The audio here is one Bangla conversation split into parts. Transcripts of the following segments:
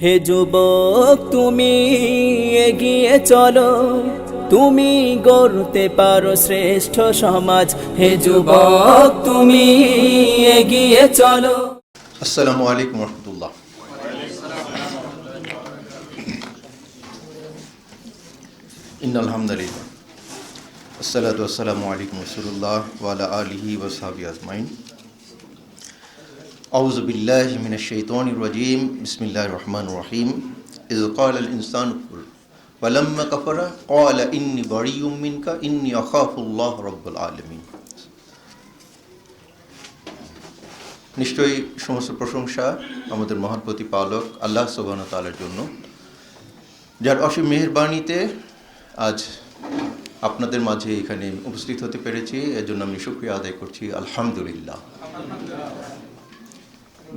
হে যুবক তুমি এগিয়ে চলো, তুমি গড়তে পারো শ্রেষ্ঠ সমাজ। হে যুবক তুমি এগিয়ে চলো। আসসালামু আলাইকুম রহমতুল্লাহ। ইন্নাল হামদুলিল্লাহ আসসালাতু ওয়াসসালামু আলাইকুম রাসূলুল্লাহ ওয়া আলা আলিহি ওয়া সাহবিহি আজমাইন। আউযু বিল্লাহি মিনাশ শাইতানির রাজীম। বিসমিল্লাহির রহমানির রহিম। ইয ক্বালাল ইনসানু কুফর ওয়া লাম্মা কাফারা ক্বালা ইন্নী বারিয়্যুম মিনকা ইন্নী আখাফুল্লাহ রাব্বুল আলামিন। নিশ্চয়ই সমস্ত প্রশংসা আমাদের মহান প্রতিপালক আল্লাহ সুবহানাহু ওয়া তাআলার জন্য, যার অসীম মেহেরবানিতে আজ আপনাদের মাঝে এখানে উপস্থিত হতে পেরেছি। এর জন্য আমি শুকরিয়া আদায় করছি, আলহামদুলিল্লাহ।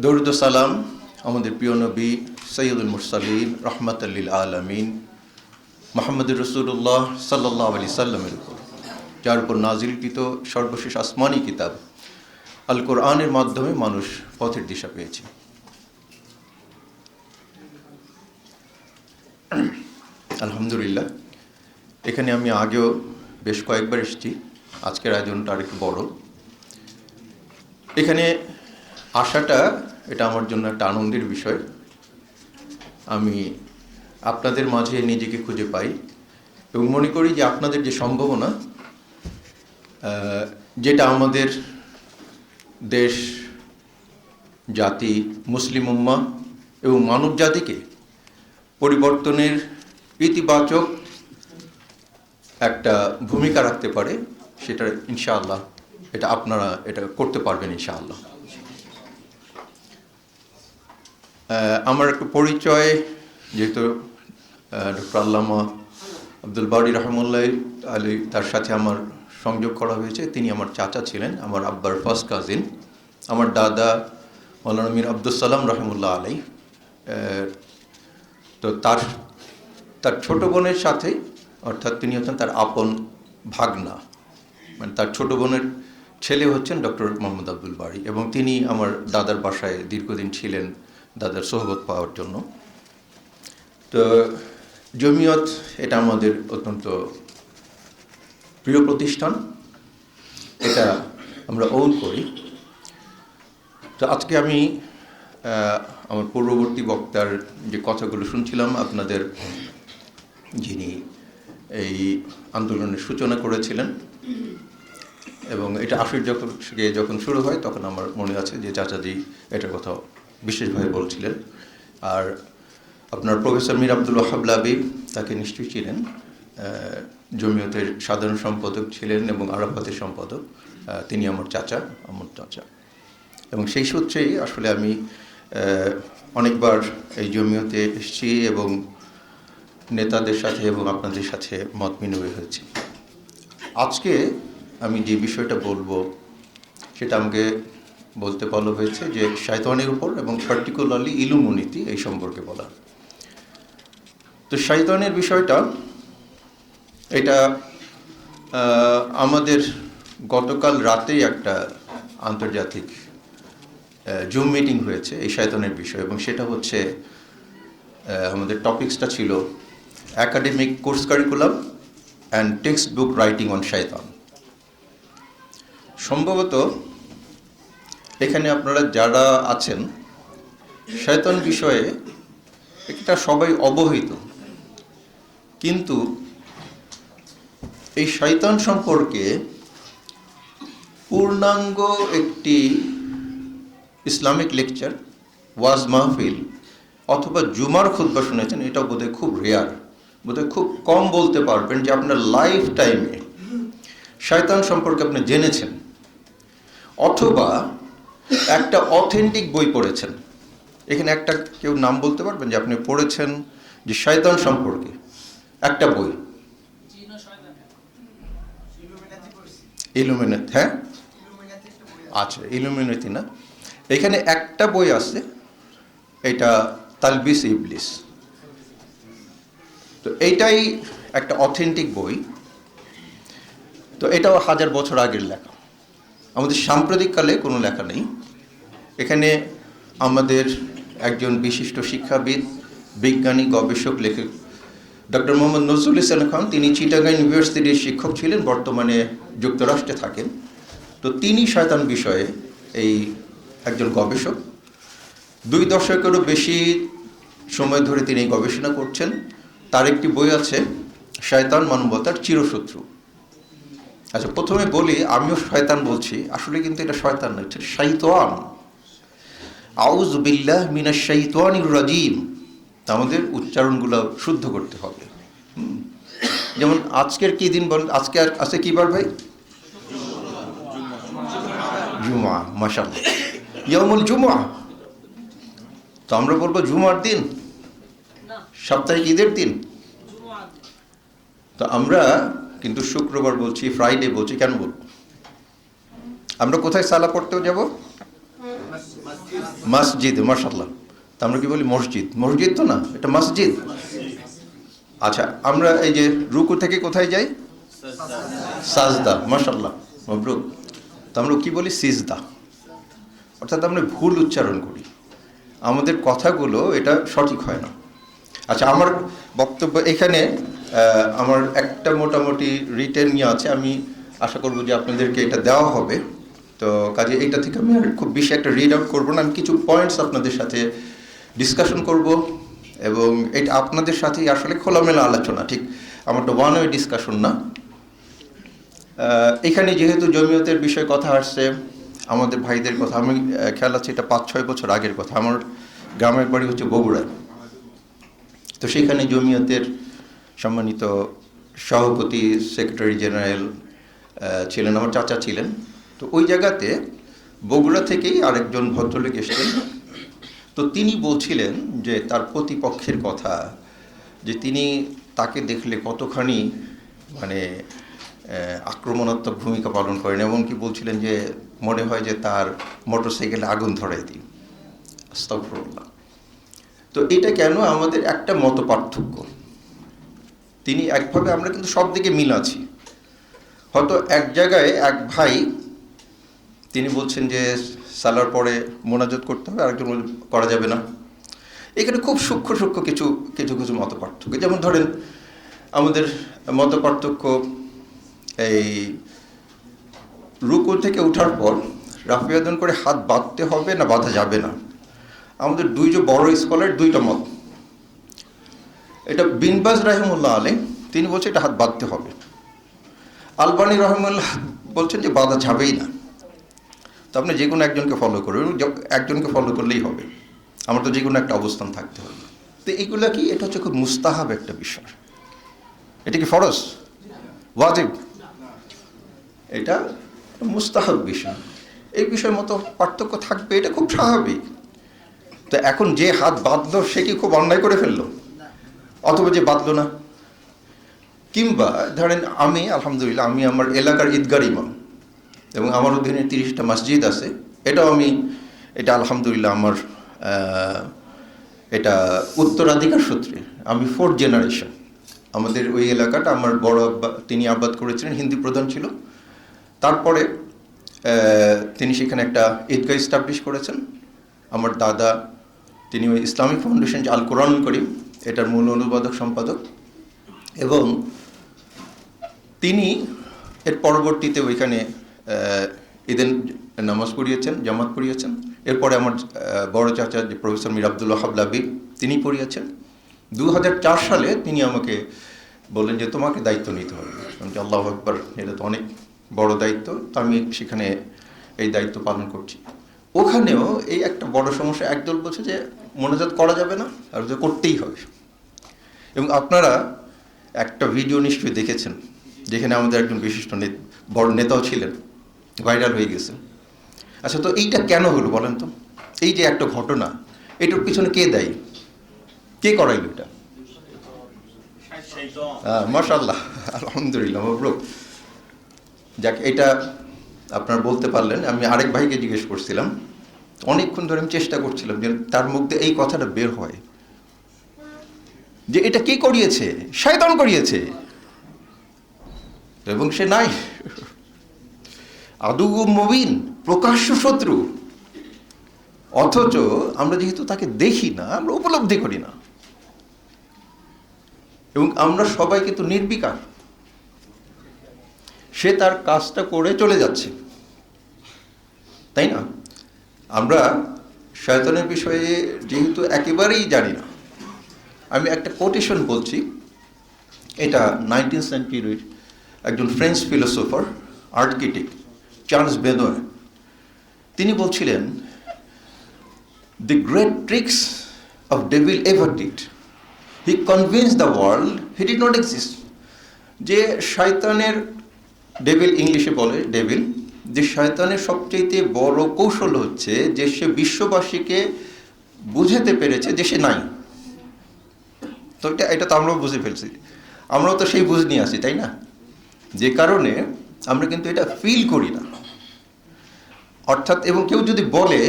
দরুদ ও সালাম আমাদের প্রিয় নবী সৈয়দুল মুরসালিন রাহমাতাল লিল আলামিন মুহাম্মদুর রাসূলুল্লাহ সাল্লাল্লাহু আলাইহি সাল্লামের উপর, যার উপর নাজিলকৃত সর্বশেষ আসমানি কিতাব আল কোরআনের মাধ্যমে মানুষ পথের দিশা পেয়েছে। আলহামদুলিল্লাহ। এখানে আমি আগেও বেশ কয়েকবার এসেছি, আজকের আয়োজনটা আরেকটু বড়। এখানে আসাটা এটা আমার জন্য একটা আনন্দের বিষয়। আমি আপনাদের মাঝে নিজেকে খুঁজে পাই এবং মনে করি যে আপনাদের যে সম্ভাবনা, যেটা আমাদের দেশ, জাতি, মুসলিম উম্মাহ এবং মানব জাতিকে পরিবর্তনের ইতিবাচক একটা ভূমিকা রাখতে পারে, সেটা ইনশাআল্লাহ এটা আপনারা এটা করতে পারবেন ইনশাআল্লাহ। আমার একটু পরিচয়, যেহেতু ডক্টর আল্লামা আব্দুল বারী রহমতুল্লাহ আলী তার সাথে আমার সংযোগ করা হয়েছে। তিনি আমার চাচা ছিলেন, আমার আব্বার ফার্স্ট কাজিন। আমার দাদা মৌলানা মীর আব্দুল সালাম রহমতুল্লাহ আলী, তো তার ছোট বোনের সাথে, অর্থাৎ তিনি হচ্ছেন তার আপন ভাগনা, মানে তার ছোট বোনের ছেলে হচ্ছেন ডক্টর মোহাম্মদ আব্দুল বারী, এবং তিনি আমার দাদার বাসায় দীর্ঘদিন ছিলেন দাদার সোহবত পাওয়ার জন্য। তো জমিয়ত এটা আমাদের অত্যন্ত প্রিয় প্রতিষ্ঠান, এটা আমরা ওন করি। তো আজকে আমি আমার পূর্ববর্তী বক্তার যে কথাগুলো শুনছিলাম, আপনাদের যিনি এই আন্দোলনের সূচনা করেছিলেন, এবং এটা আশির যখন শুরু হয় তখন আমার মনে আছে যে চাচাজি এটার কথা বিশেষভাবে বলছিলেন। আর আপনার প্রফেসর মীর আব্দুল ওয়াহাব লাবিব, তাকে নিশ্চয়ই ছিলেন, জমিয়তের সাধারণ সম্পাদক ছিলেন এবং আরাফাতের সম্পাদক। তিনি আমার চাচা। এবং সেই সূত্রেই আসলে আমি অনেকবার এই জমিয়তে এসেছি এবং নেতাদের সাথে এবং আপনাদের সাথে মত বিনিময় হয়েছে। আজকে আমি যে বিষয়টা বলবো সেটা আমাকে বলতে বলা হয়েছে যে শয়তানের উপর, এবং পার্টিকুলারলি ইলুমিনাতি এই সম্পর্কে বলা। তো শয়তানের বিষয়টা, এটা আমাদের গতকাল রাতেই একটা আন্তর্জাতিক জুম মিটিং হয়েছে এই শয়তানের বিষয়, এবং সেটা হচ্ছে আমাদের টপিকসটা ছিল academic course curriculum and text book writing on শয়তান। সম্ভবত এখানে আপনারা যারা আছেন শয়তান বিষয়ে এটা সবাই অবহিত, কিন্তু এই শয়তান সম্পর্কে পূর্ণাঙ্গ একটি ইসলামিক লেকচার, ওয়াজ মাহফিল অথবা জুমার খুতবা শুনেছেন, এটা বোধহয় খুব রেয়ার, বোধহয় খুব কম বলতে পারবেন যে আপনার লাইফ টাইমে শয়তান সম্পর্কে আপনি জেনেছেন, অথবা একটা অথেন্টিক বই পড়েছেন। এখানে একটা কেউ নাম বলতে পারবেন যে আপনি পড়েছেন যে শয়তান সম্পর্কে একটা বই? ইলুমিনাতি, হ্যাঁ আচ্ছা, ইলুমিনাতি না, এখানে একটা বই আছে, এটা তালবিস ইবলিস। তো এইটাই একটা অথেন্টিক বই। তো এটাও 1000 বছর আগের লেখা, আমাদের সাম্প্রতিককালে কোনো লেখা নেই। এখানে আমাদের একজন বিশিষ্ট শিক্ষাবিদ বিজ্ঞানী, গবেষক, লেখক ডক্টর মোহাম্মদ নজরুল ইসলাম খান। তিনি চিটাগাং ইউনিভার্সিটির শিক্ষক ছিলেন, বর্তমানে যুক্তরাষ্ট্রে থাকেন। তো তিনি শয়তান বিষয়ে এই একজন গবেষক। 2 দশকেরও বেশি সময় ধরে তিনি গবেষণা করছেন। তার একটি বই আছে, শয়তান মানবতার চিরশত্রু। আচ্ছা, প্রথমে বলি, আমিও শয়তান বলছি, আসলে কিন্তু এটা শয়তান নয়, এটা শাইতান। আউযু বিল্লাহ মিনাশ শাইতানির রাজিম। আমাদের উচ্চারণগুলো শুদ্ধ করতে হবে। যেমন আজকের কি দিন বল, আজকে আছে কি বার ভাই? জুমা। মাশাআল্লাহ, ইয়াউমুল জুমআ। তো আমরা বলবো জুমার দিন, সাপ্তাহিক ঈদের দিন। তো আমরা কিন্তু শুক্রবার বলছি, ফ্রাইডে বলছি, কেন বলবো? আমরা কোথায় সালা পড়তেও যাব? মসজিদ। মাশাআল্লাহ। তা আমরা কি বলি? মসজিদ। মসজিদ তো না, এটা মসজিদ। আচ্ছা, আমরা এই যে রুকু থেকে কোথায় যাই? সাজদা। মাশাআল্লাহ, মাবরুক। তো আমরা কি বলি? সিজদা। অর্থাৎ আমরা ভুল উচ্চারণ করি, আমাদের কথাগুলো এটা সঠিক হয় না। আচ্ছা, আমার বক্তব্য এখানে আমার একটা মোটামুটি রিটেন নিয়ে আছে, আমি আশা করব যে আপনাদেরকে এটা দেওয়া হবে। তো কাজে এইটা থেকে আমি আর খুব বেশি একটা রিড আউট করবো না, আমি কিছু পয়েন্টস আপনাদের সাথে ডিসকাশন করব, এবং এটা আপনাদের সাথেই আসলে খোলামেলা আলোচনা, ঠিক আমারটা ওয়ান ওয়ে ডিসকাশন না। এখানে যেহেতু জমিয়তের বিষয়ে কথা আসছে, আমাদের ভাইদের কথা, আমি খেয়াল আছে এটা 5-6 বছর আগের কথা। আমার গ্রামের বাড়ি হচ্ছে বগুড়ায়। তো সেখানে জমিয়তের সম্মানিত সভাপতি, সেক্রেটারি জেনারেল ছিলেন, আমার চাচা ছিলেন। তো ওই জায়গাতে বগুড়া থেকেই আরেকজন ভদ্রলোক এসেছেন। তো তিনি বলছিলেন যে তার প্রতিপক্ষের কথা, যে তিনি তাকে দেখলে কতখানি মানে আক্রমণাত্মক ভূমিকা পালন করেন, এমনকি বলছিলেন যে মনে হয় যে তার মোটরসাইকেলে আগুন ধরাই দিই। আস্তাগফিরুল্লাহ। তো এটা কেন? আমাদের একটা মত পার্থক্য। তিনি একভাবে, আমরা কিন্তু সব দিকে মিল আছি। হয়তো এক জায়গায় এক ভাই তিনি বলছেন যে সালার পরে মোনাজাত করতে হবে, আরেকজন করা যাবে না। এখানে খুব সূক্ষ্ম কিছু মত পার্থক্য। যেমন ধরেন, আমাদের মত পার্থক্য এই রুকু থেকে ওঠার পর রাফিয়াদন করে হাত বাঁধতে হবে না বাঁধা যাবে না। আমাদের দুইজন বড় স্কলার দুইটা মত। এটা বিন বাজ রাহিমাহুল্লাহ আলাইহি, তিনি বলছেন এটা হাত বাঁধতে হবে। আলবানী রাহিমাহুল্লাহ বলছেন যে বাঁধা যাবেই না। তো আপনি যে কোনো একজনকে ফলো করবেন, একজনকে ফলো করলেই হবে, আমার তো যে কোনো একটা অবস্থান থাকতে হবে। তো এইগুলো কি, এটা হচ্ছে খুব মুস্তাহাব একটা বিষয়। এটা কি ফরজ? ওয়াজিব? এটা মুস্তাহাব বিষয়। এই বিষয়ের মতো পার্থক্য থাকবে, এটা খুব স্বাভাবিক। তো এখন যে হাত বাঁধলো সে কি খুব অন্যায় করে ফেললো? অথবা যে বাঁধলো না? কিংবা ধরেন আমি আলহামদুলিল্লাহ, আমি আমার এলাকার ঈদগার ইমাম, এবং আমার অধীনে 30টা মসজিদ আছে। এটা আলহামদুলিল্লাহ আমার এটা উত্তরাধিকার সূত্রে, আমি 4th জেনারেশন। আমাদের ওই এলাকাটা আমার বড় আব্বা তিনি আবাদ করেছিলেন, হিন্দু প্রধান ছিল। তারপরে তিনি সেখানে একটা ঈদগাহ এস্টাবলিশ করেছেন। আমার দাদা তিনি ওই ইসলামিক ফাউন্ডেশন আল কোরআন করিম এটার মূল অনুবাদক সম্পাদক, এবং তিনি এর পরবর্তীতে ওইখানে ঈদের নামাজ পড়িয়েছেন, জামাত পড়িয়েছেন। এরপরে আমার বড় চাচা যে প্রফেসর মীর আব্দুল ওয়াহাব লাবি তিনি পড়িয়েছেন। 2004 সালে তিনি আমাকে বললেন যে তোমাকে দায়িত্ব নিতে হবে। আমি যে আল্লাহু আকবার, এটা তো অনেক বড় দায়িত্ব। তো আমি সেখানে এই দায়িত্ব পালন করছি। ওখানেও এই একটা বড় সমস্যা, একদল বলছে যে মোনাজাত করা যাবে না, আর যে করতেই হবে। এবং আপনারা একটা ভিডিও নিশ্চয়ই দেখেছেন, যেখানে আমাদের একজন বিশিষ্ট বড় নেতাও ছিলেন, ভাইরাল হয়ে গেছে। আচ্ছা, তো এইটা কেন হলো বলেন তো? এই যে একটা ঘটনা, এটার পিছনে কে দায়ী? কে করাইল এটা? মাশাআল্লাহ, আলহামদুলিল্লাহ, মাবরুক। যাক, এটা আপনারা বলতে পারলেন। আমি আরেক ভাইকে জিজ্ঞেস করছিলাম, অনেকক্ষণ ধরে আমি চেষ্টা করছিলাম যে তার মধ্যে এই কথাটা বের হয় যে এটা কে করিয়েছে? শয়তান করিয়েছে, এবং সে নাই আদু মুবিন, প্রকাশ্য শত্রু। অথচ আমরা যেহেতু তাকে দেখি না, আমরা উপলব্ধি করি না। এবং আমরা সবাই কিন্তু নির্বিকার। সে তার কাজটা করে চলে যাচ্ছে, তাই না? আমরা শয়তানের বিষয়ে যেহেতু একেবারেই জানি না, আমি একটা কোটেশন বলছি। এটা 19th সেঞ্চুরির একজন ফ্রেঞ্চ ফিলোসোফার, আর্কিটেক্ট চার্লস বেদোয়। তিনি বলছিলেন, "The great tricks of devil ever did. He convinced the world he did not exist." যে শয়তানের, ডেভিল ইংলিশে বলে ডেভিল, যে শয়তানের সবচেয়ে বড় কৌশল হচ্ছে যে সে বিশ্ববাসীকে বুঝাতে পেরেছে যে সে নাই। তো এটা তো আমরাও বুঝে ফেলছি, আমরাও তো সেই বুঝ নিয়ে আসি, তাই না? যে কারণে আমরা কিন্তু এটা ফিল করি না। অর্থাৎ, এবং কেউ যদি বলে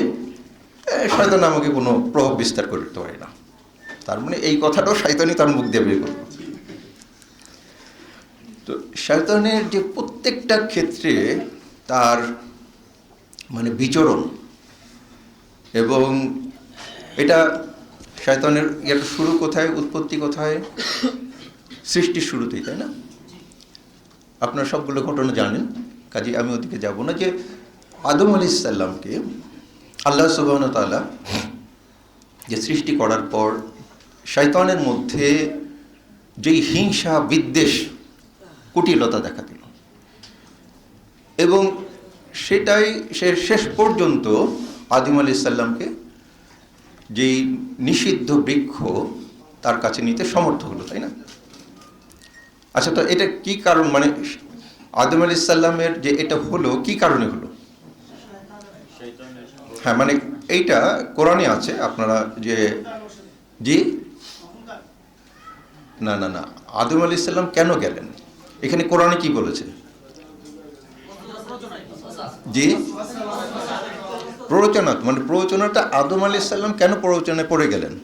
শয়তান আমাকে কোনো প্রভাব বিস্তার করতে পারে না, তার মানে এই কথাটাও শয়তানই তার মুখ দিয়ে বের করবে। তো শয়তানের যে প্রত্যেকটা ক্ষেত্রে তার মানে বিচরণ, এবং এটা শয়তানের শুরু কোথায়, উৎপত্তি কোথায়? সৃষ্টির শুরুতেই, তাই না? আপনারা সবগুলো ঘটনা জানেন, কাজে আমি ওদিকে যাব না। যে আদম আলাইহিস সালামকে আল্লাহ সুবহানাহু ওয়া তাআলা যে সৃষ্টি করার পর শয়তানের মধ্যে যেই হিংসা, বিদ্বেষ, কুটিলতা দেখা দিল, এবং সেটাই সে শেষ পর্যন্ত আদম আলাইহিস সালামকে যেই নিষিদ্ধ বৃক্ষ তার কাছে নিতে সমর্থ হলো, তাই না? আচ্ছা, তো এটা কি কারণ, মানে আদম আলাইহিস সালামের যে এটা হলো কি কারণে হলো? হ্যাঁ, মানে এইটা কোরআনে আছে, আপনারা যে জি না না না আদম আলাইহিস সালাম কেন গেলেন, এখানে কোরআনে কি বলেছে? জি, প্ররোচনা, মানে প্ররোচনাটা আদম আলাইহিস সালাম কেন প্ররোচনায় পড়ে গেলেন?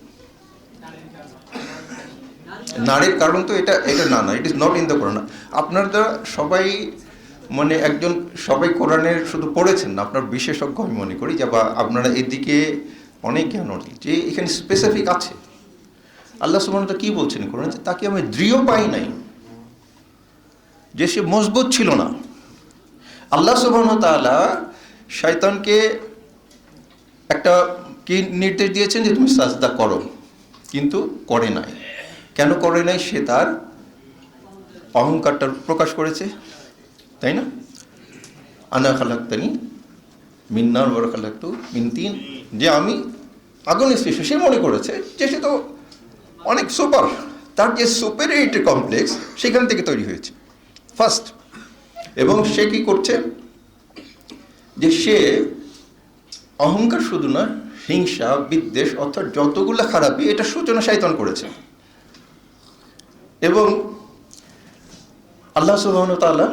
নারীর কারণ তো এটা না, it is not in the Quran. আপনারা সবাই মানে সবাই কোরআনের শুধু পড়েছেন না, আপনার বিশেষজ্ঞ আমি মনে করি, যে বা আপনারা এদিকে অনেক জ্ঞান অর্জন, যে এখানে স্পেসিফিক আছে। আল্লাহ সুবহানাহু ওয়া তাআলা কি বলছেন কোরআনে? যে তাকে আমি দৃঢ় পাই নাই, যে সে মজবুত ছিল না। আল্লাহ সুবহানাহু ওয়া তাআলা শয়তানকে একটা কি নির্দেশ দিয়েছেন, যে তুমি সাজদা করো, কিন্তু করে নাই। কেন করে নাই? সে তার অহংকারটা প্রকাশ করেছে, তাই না? আনা খালাকতানি মিন নার ওয়া খালাকতু মিন তিন, যে আমি আগুনের সৃষ্টি, সে মনে করেছে যে সে তো অনেক সুপার, তার যে সুপেরিয়রিটি কমপ্লেক্স সেখান থেকে তৈরি হয়েছে ফার্স্ট। এবং সে কি করছে, যে সে অহংকার শুধু না, হিংসা, বিদ্বেষ, অর্থাৎ যতগুলো খারাপি, এটা সূচনা শয়তান করেছে। এবং আল্লাহ সুবহানাহু ওয়া তাআলা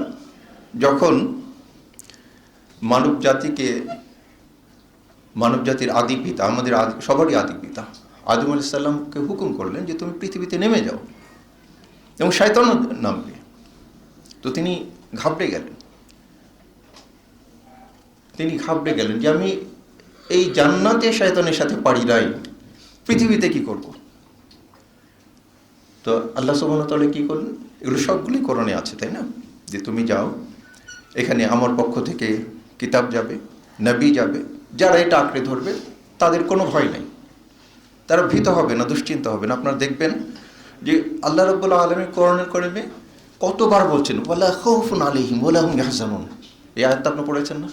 যখন মানব জাতির আদি পিতা, আমাদের সবারই আদি পিতা আদম আলাইহিস সালামকে হুকুম করলেন যে তুমি পৃথিবীতে নেমে যাও, এবং শয়তানও নামবে। তো তিনি ঘাবড়ে গেলেন যে আমি এই জান্নাতে শয়তানের সাথে পারি নাই, পৃথিবীতে কি করব? তো আল্লাহ সুবহানাহু ওয়া তাআলা কি করলেন? এগুলো সবগুলি কোরআনে আছে, তাই না? যে তুমি যাও, এখানে আমার পক্ষ থেকে কিতাব যাবে, নবী যাবে, যারা এটা আঁকড়ে ধরবে তাদের কোনো ভয় নেই, তারা ভীত হবে না, দুশ্চিন্তা হবে না। আপনারা দেখবেন যে আল্লাহ রাব্বুল আলামিন কোরআনের কারিমে কতবার বলছেন ওয়ালা খাউফুন আলাইহিম ওয়ালা হুম ইয়াহজানুন। এই আয়াতটা আপনি পড়েছেন না?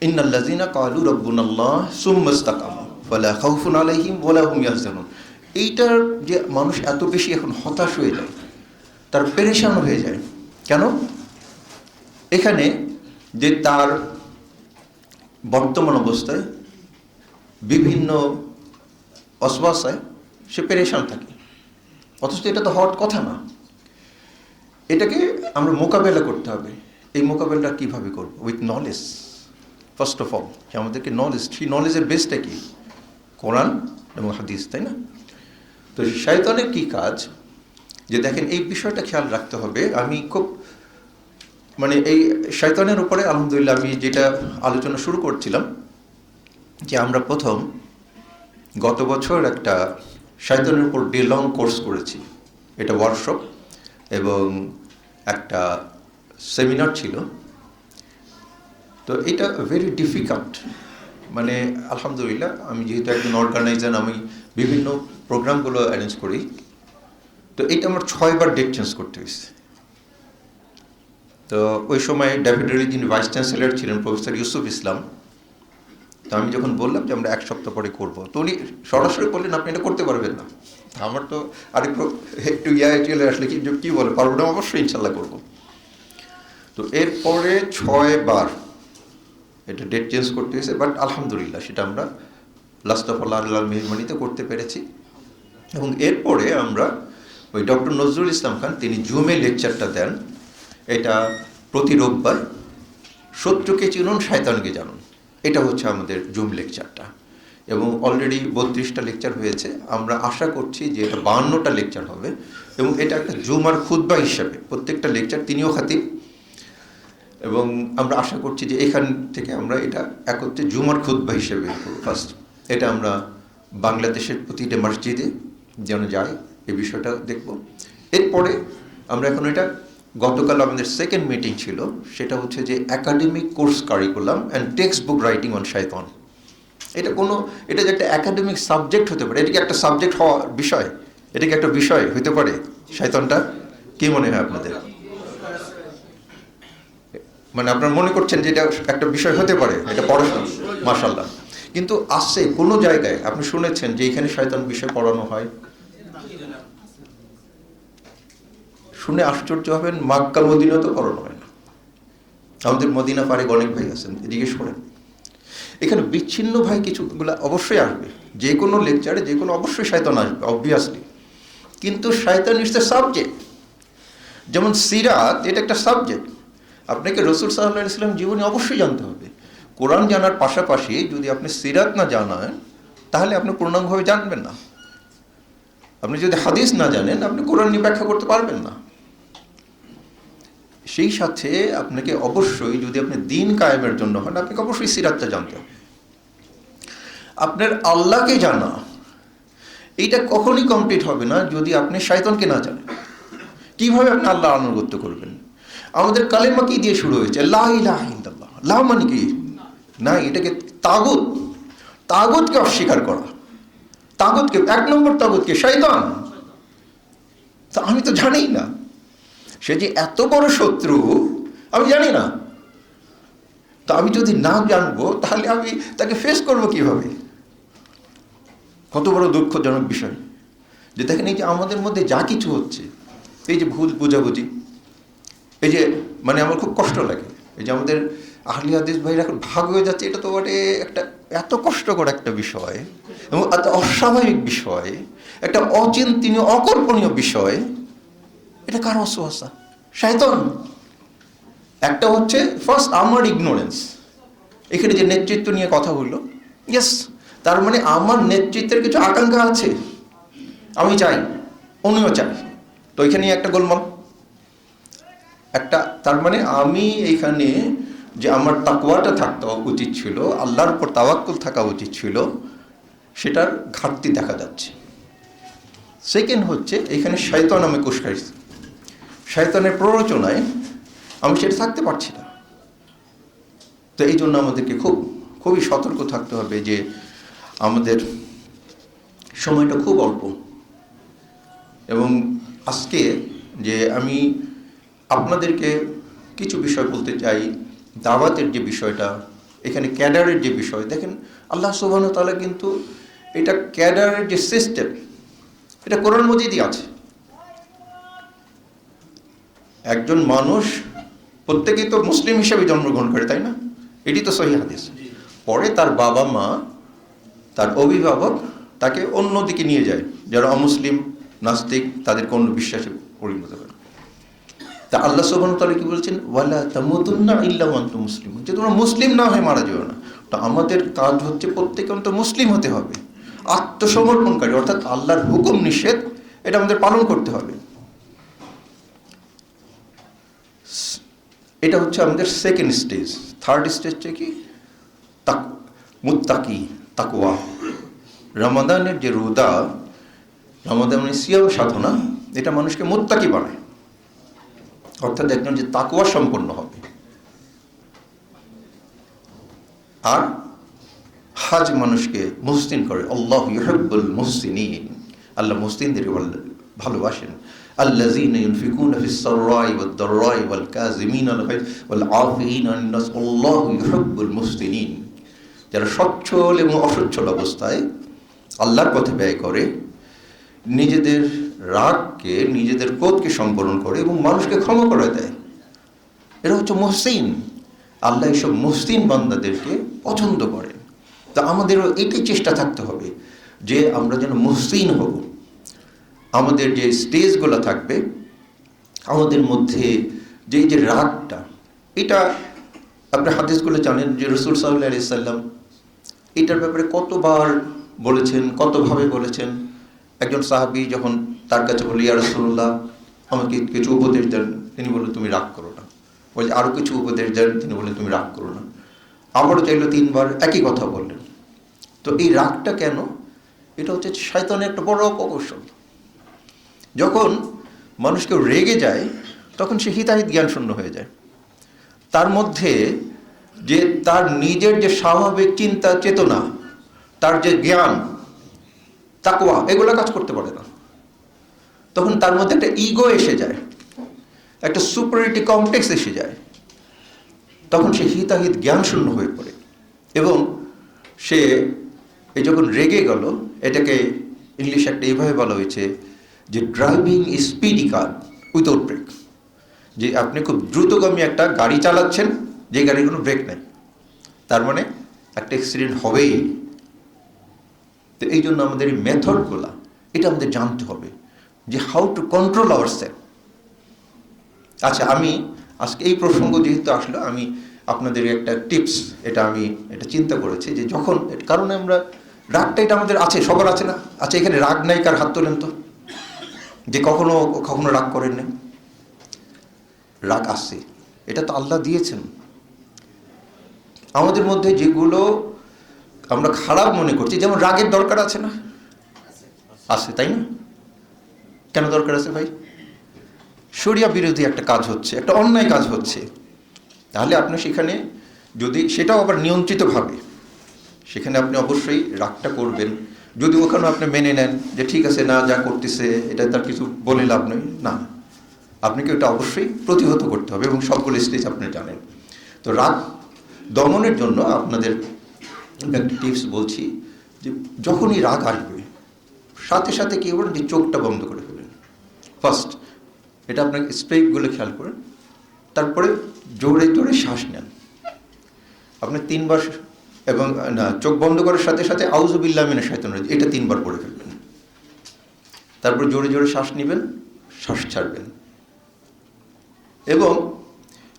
ইন্নাল্লাযীনা ক্বালু রাব্বুনাল্লাহ সুম্মা ইসতাকামু ওয়ালা খাউফুন আলাইহিম ওয়ালা হুম ইয়াহজানুন। এইটার যে মানুষ এত বেশি এখন হতাশ হয়ে যায়, তার পেরেশান হয়ে যায়, কেন? এখানে যে তার বর্তমান অবস্থায় বিভিন্ন অসবাসায় সে পেরেশান থাকে, অথচ এটা তো হওয়ার কথা না। এটাকে আমরা মোকাবেলা করতে হবে। এই মোকাবেলাটা কীভাবে করব? With knowledge, first of all. আমাদেরকে নলেজ, সেই নলেজের বেসটা কি? কোরআন এবং হাদিস, তাই না? তো শয়তানের কি কাজ, যে দেখেন এই বিষয়টা খেয়াল রাখতে হবে। আমি খুব মানে এই শয়তানের উপরে আলহামদুলিল্লাহ আমি যেটা আলোচনা শুরু করছিলাম, যে আমরা প্রথম গত বছর একটা শয়তানের উপর ডে লং কোর্স করেছি। এটা ওয়ার্কশপ এবং একটা সেমিনার ছিল। তো এটা ভেরি ডিফিকাল্ট, মানে আলহামদুলিল্লাহ আমি যেহেতু একজন অর্গানাইজার, আমি বিভিন্ন প্রোগ্রামগুলো অ্যারেঞ্জ করি। তো এটা আমার 6 বার ডেট চেঞ্জ করতে হয়েছে। তো ওই সময় ডেফিনেটলি যিনি ভাইস চ্যান্সেলর ছিলেন প্রফেসর ইউসুফ ইসলাম, তো আমি যখন বললাম যে আমরা 1 সপ্তাহ পরে করবো, তো উনি সরাসরি বললেন আপনি এটা করতে পারবেন না। আমার তো আরেকটু চলে আসলে কী বলে পারবো না, অবশ্যই ইনশাল্লাহ করবো। তো এরপরে 6 বার এটা ডেট চেঞ্জ করতে হয়েছে, বাট আলহামদুলিল্লাহ সেটা আমরা লাস্ট অফ আল্লাহ মেহরবানিতে করতে পেরেছি। এবং এরপরে আমরা ওই ডক্টর নজরুল ইসলাম খান, তিনি জুমে লেকচারটা দেন। এটা প্রতি রোববার, শত্রুকে চিনুন শয়তানকে জানুন, এটা হচ্ছে আমাদের জুম লেকচারটা। এবং অলরেডি 32টা লেকচার হয়েছে। আমরা আশা করছি যে এটা 52টা লেকচার হবে। এবং এটা একটা জুমার খুতবা হিসাবে, প্রত্যেকটা লেকচার তিনিও খাতিব। এবং আমরা আশা করছি যে এখান থেকে আমরা এটা একত্রে জুমার খুতবা হিসেবে ফার্স্ট এটা আমরা বাংলাদেশের প্রতিটা মসজিদে যেন যাই, এই বিষয়টা দেখব। এরপরে আমরা এখন এটা, গতকাল আমাদের সেকেন্ড মিটিং ছিল, সেটা হচ্ছে যে academic course curriculum and text book writing on শয়তান। এটা যে একটা একাডেমিক সাবজেক্ট হতে পারে, এটা কি একটা সাবজেক্ট হওয়ার বিষয়? এটা কি একটা বিষয় হতে পারে শয়তানটা? কি মনে হয় আপনাদের? মানে আপনারা মনে করছেন যে এটা একটা বিষয় হতে পারে, এটা পড়াশোনা, মাশাআল্লাহ। কিন্তু আসছে কোনো জায়গায় আপনি শুনেছেন যে এখানে শয়তান বিষয় পড়ানো হয়? শুনে আশ্চর্য হবেন, মক্কা মদিনা তো পড়ানো হয় না। আমাদের মদিনা পারে অনেক ভাই আছেন, জিজ্ঞেস করেন। এখানে বিচ্ছিন্ন ভাই কিছুগুলো অবশ্যই আসবে, যে কোনো লেকচারে যে কোনো অবশ্যই শয়তান আসবে অবভিয়াসলি। কিন্তু শয়তান ইজ দ্য সাবজেক্ট। যেমন সিরাত, এটা একটা সাবজেক্ট। আপনাকে রাসূল সাল্লাল্লাহু আলাইহি ওয়াসাল্লাম জীবনী অবশ্যই জানতে হবে। কোরআন জানার পাশাপাশি যদি আপনি সিরাত না জানেন, তাহলে আপনি পূর্ণাঙ্গভাবে জানবেন না। আপনি যদি হাদিস না জানেন, আপনি কোরআন নিয়ে ব্যাখ্যা করতে পারবেন না। সেই সাথে আপনাকে অবশ্যই, যদি আপনি দিন কায়েমের জন্য হন, আপনাকে অবশ্যই সিরাতটা জানতে হবে। আপনার আল্লাহকে জানা, এইটা কখনই কমপ্লিট হবে না যদি আপনি শয়তানকে না জানেন। কিভাবে আপনি আল্লাহ আনুগত্য করবেন? আমাদের কালেমা কি দিয়ে শুরু হয়েছে? লা ইলাহা ইল্লাল্লাহ। লা মানে কি? না, এটাকে তাগুত, তাগুতকে অস্বীকার করা। তাগুতকে, 1 নম্বর তাগুতকে শয়তান। তা আমি তো জানি না, সে যে এত বড় শত্রু আমি জানি না। তা আমি যদি না জানবো, তাহলে আমি তাকে ফেস করবো কিভাবে? কত বড় দুঃখজনক বিষয় যে দেখেন, এই যে আমাদের মধ্যে যা কিছু হচ্ছে, এই যে ভুল বোঝাবুঝি, এই যে মানে আমার খুব কষ্ট লাগে, এই যে আমাদের আহলি হাদিস ভাইরা এখন ভাগ হয়ে যাচ্ছে, এটা তো বটে একটা এত কষ্টকর একটা বিষয় এবং এত অস্বাভাবিক বিষয়, একটা অচিন্তনীয় অকল্পনীয় বিষয়। এটা কার অসুস্থতা? শয়তান। একটা হচ্ছে ফার্স্ট আমার ইগনোরেন্স। এখানে যে নেতৃত্ব নিয়ে কথা হলো, ইয়েস, তার মানে আমার নেতৃত্বের কিছু আকাঙ্ক্ষা আছে, আমি চাই, উনিও চাই। তো এখানে একটা গোলমাল, একটা, তার মানে আমি এইখানে যে আমার তাকওয়াটা থাকতে উচিত ছিল, আল্লাহর উপর তাওয়াক্কুল থাকা উচিত ছিল, সেটার ঘাটতি দেখা যাচ্ছে। সেকেন্ড হচ্ছে এখানে শয়তান আমি কুশকাইছি, শয়তানের প্ররোচনায় আমি সেটা থাকতে পারছি না। তো এই জন্য আমাদেরকে খুবই সতর্ক থাকতে হবে যে আমাদের সময়টা খুব অল্প। এবং আজকে যে আমি আপনাদেরকে কিছু বিষয় বলতে চাই, দাওয়াতের যে বিষয়টা, এখানে ক্যাডারের যে বিষয়, দেখেন আল্লাহ সুবহানাহু ওয়া তাআলা কিন্তু এটা ক্যাডারের যে সিস্টেম, এটা কোরআন মজিদই আছে। একজন মানুষ প্রত্যেকেই তো মুসলিম হিসেবে জন্মগ্রহণ করে, তাই না? এটি তো সহিহ হাদিস। পরে তার বাবা মা, তার অভিভাবক তাকে অন্যদিকে নিয়ে যায়, যারা অমুসলিম, নাস্তিক, তাদের কোনো বিশ্বাসে পরিণত করে। তা আল্লাহ সুবহানাহু ওয়া তাআলা কি বলছেন? ওয়ালা তামুতুন্না ইল্লা ওয়া আনতুম মুসলিমুন, যে তোমরা মুসলিম না হয়ে মারা যেও না। তো আমাদের কাজ হচ্ছে প্রত্যেকে অন্তত মুসলিম হতে হবে, আত্মসমর্পণকারী, অর্থাৎ আল্লাহর হুকুম নিষেধ এটা আমাদের পালন করতে হবে। এটা হচ্ছে আমাদের সেকেন্ড স্টেজ। থার্ড স্টেজটা কি? মুত্তাকি, তাকওয়া। রমাদানের যে রোজা, রমাদান মানে সিয়াম সাধনা, এটা মানুষকে মুত্তাকি বানায়, অর্থাৎ একজন যে তাকওয়া সম্পন্ন হবে। আর হজ মানুষকে মুহসিন করে, আল্লাহ ইউহিব্বুল মুহসিনিন, আল্লাহ মুহসিনদের ভালোবাসেন। আল্লাযীনা ইউনফিকুনা ফিস সাররাই ওয়াদ দাররাই ওয়াল কাযিমিনা আল গায়জ ওয়াল আফিনা আন নাস আল্লাহু ইউহিব্বুল মুহসিনিন, যারা সচ্ছল এবং অসচ্ছল অবস্থায় আল্লাহর পথে ব্যয় করে, নিজেদের রাগকে, নিজেদের ক্রোধকে সংবরণ করে এবং মানুষকে ক্ষমা করে দেয়, এরা হচ্ছে মুহসিন। আল্লাহ এইসব মুহসিন বান্দাদেরকে পছন্দ করেন। তা আমাদেরও এটাই চেষ্টা থাকতে হবে যে আমরা যেন মুহসিন হব। আমাদের যে স্টেজগুলো থাকবে, আমাদের মধ্যে যে রাগটা, এটা আপনি হাদিসগুলো জানেন যে রাসূল সাল্লাল্লাহু আলাইহি সাল্লাম এটার ব্যাপারে কতবার বলেছেন, কতভাবে বলেছেন। একজন সাহাবী যখন তার কাছে বলল, ইয়া রাসূলুল্লাহ আমাকে কিছু উপদেশ দেন, তিনি বললেন তুমি রাগ করো না। বলে আরও কিছু উপদেশ দেন, তিনি বললেন তুমি রাগ করো না। আবারও চাইলো, 3 বার একই কথা বললেন। তো এই রাগটা কেন? এটা হচ্ছে শয়তানের একটা বড় অপকৌশল। যখন মানুষ কেউ রেগে যায় তখন সে হিতাহিত জ্ঞান শূন্য হয়ে যায়। তার মধ্যে যে তার নিজের যে স্বাভাবিক চিন্তা চেতনা, তার যে জ্ঞান, তাকওয়া, এগুলো কাজ করতে পারে না। তখন তার মধ্যে একটা ইগো এসে যায়, একটা সুপারিটি কমপ্লেক্স এসে যায়। তখন সে হিতাহিত জ্ঞান শূন্য হয়ে পড়ে এবং সে এই যখন রেগে গেল, এটাকে ইংলিশ একটা এইভাবে বলা হয়েছে যে ড্রাইভিং স্পিডি কার উইদাউট ব্রেক, যে আপনি খুব দ্রুতগামী একটা গাড়ি চালাচ্ছেন, যে গাড়ির কোনো ব্রেক নেই, তার মানে একটা অ্যাক্সিডেন্ট হবেই। তো এই জন্য আমাদের এই মেথডগুলা, এটা আমাদের জানতে হবে যে how to control our self. আচ্ছা, আমি আজকে এই প্রসঙ্গ যেহেতু আসলো, আমি আপনাদের একটা টিপস, এটা চিন্তা করেছি যে যখন, কারণ আমরা রাগটা এটা আমাদের আছে, সবার আছে না? আচ্ছা, এখানে রাগ নাই কার? হাত তোলেন তো, যে কখনো কখনো রাগ করেন না। রাগ আসছে, এটা তো আল্লাহ দিয়েছেন। আমাদের মধ্যে যেগুলো আমরা খারাপ মনে করছি, যেমন রাগের দরকার আছে না? আছে, তাই না? কেন দরকার আছে ভাই? শরিয়া বিরোধী একটা কাজ হচ্ছে, একটা অন্যায় কাজ হচ্ছে, তাহলে আপনি সেখানে যদি সেটাও আবার নিয়ন্ত্রিতভাবে, সেখানে আপনি অবশ্যই রাগটা করবেন। যদি ওখানে আপনি মেনে নেন যে ঠিক আছে, না যা করতেছে এটা তার কিছু বলে লাভ নেই, না, আপনাকে ওটা অবশ্যই প্রতিহত করতে হবে এবং সবগুলো স্টেজ আপনি জানেন। তো রাগ দমনের জন্য আপনাদের একটা টিপস বলছি যে যখনই রাগ আসবে সাথে সাথে কী করুন, যে চোখটা বন্ধ করে ফেলেন ফার্স্ট। এটা আপনাকে স্টেপগুলো খেয়াল করেন। তারপরে জোরে জোরে শ্বাস নেন আপনি 3 বার, এবং না, চোখ বন্ধ করার সাথে সাথে আউযু বিল্লাহি মিনাশ শাইতানির রাজিম এটা 3 বার পড়ে ফেলবেন। তারপর জোরে জোরে শ্বাস নেবেন, শ্বাস ছাড়বেন। এবং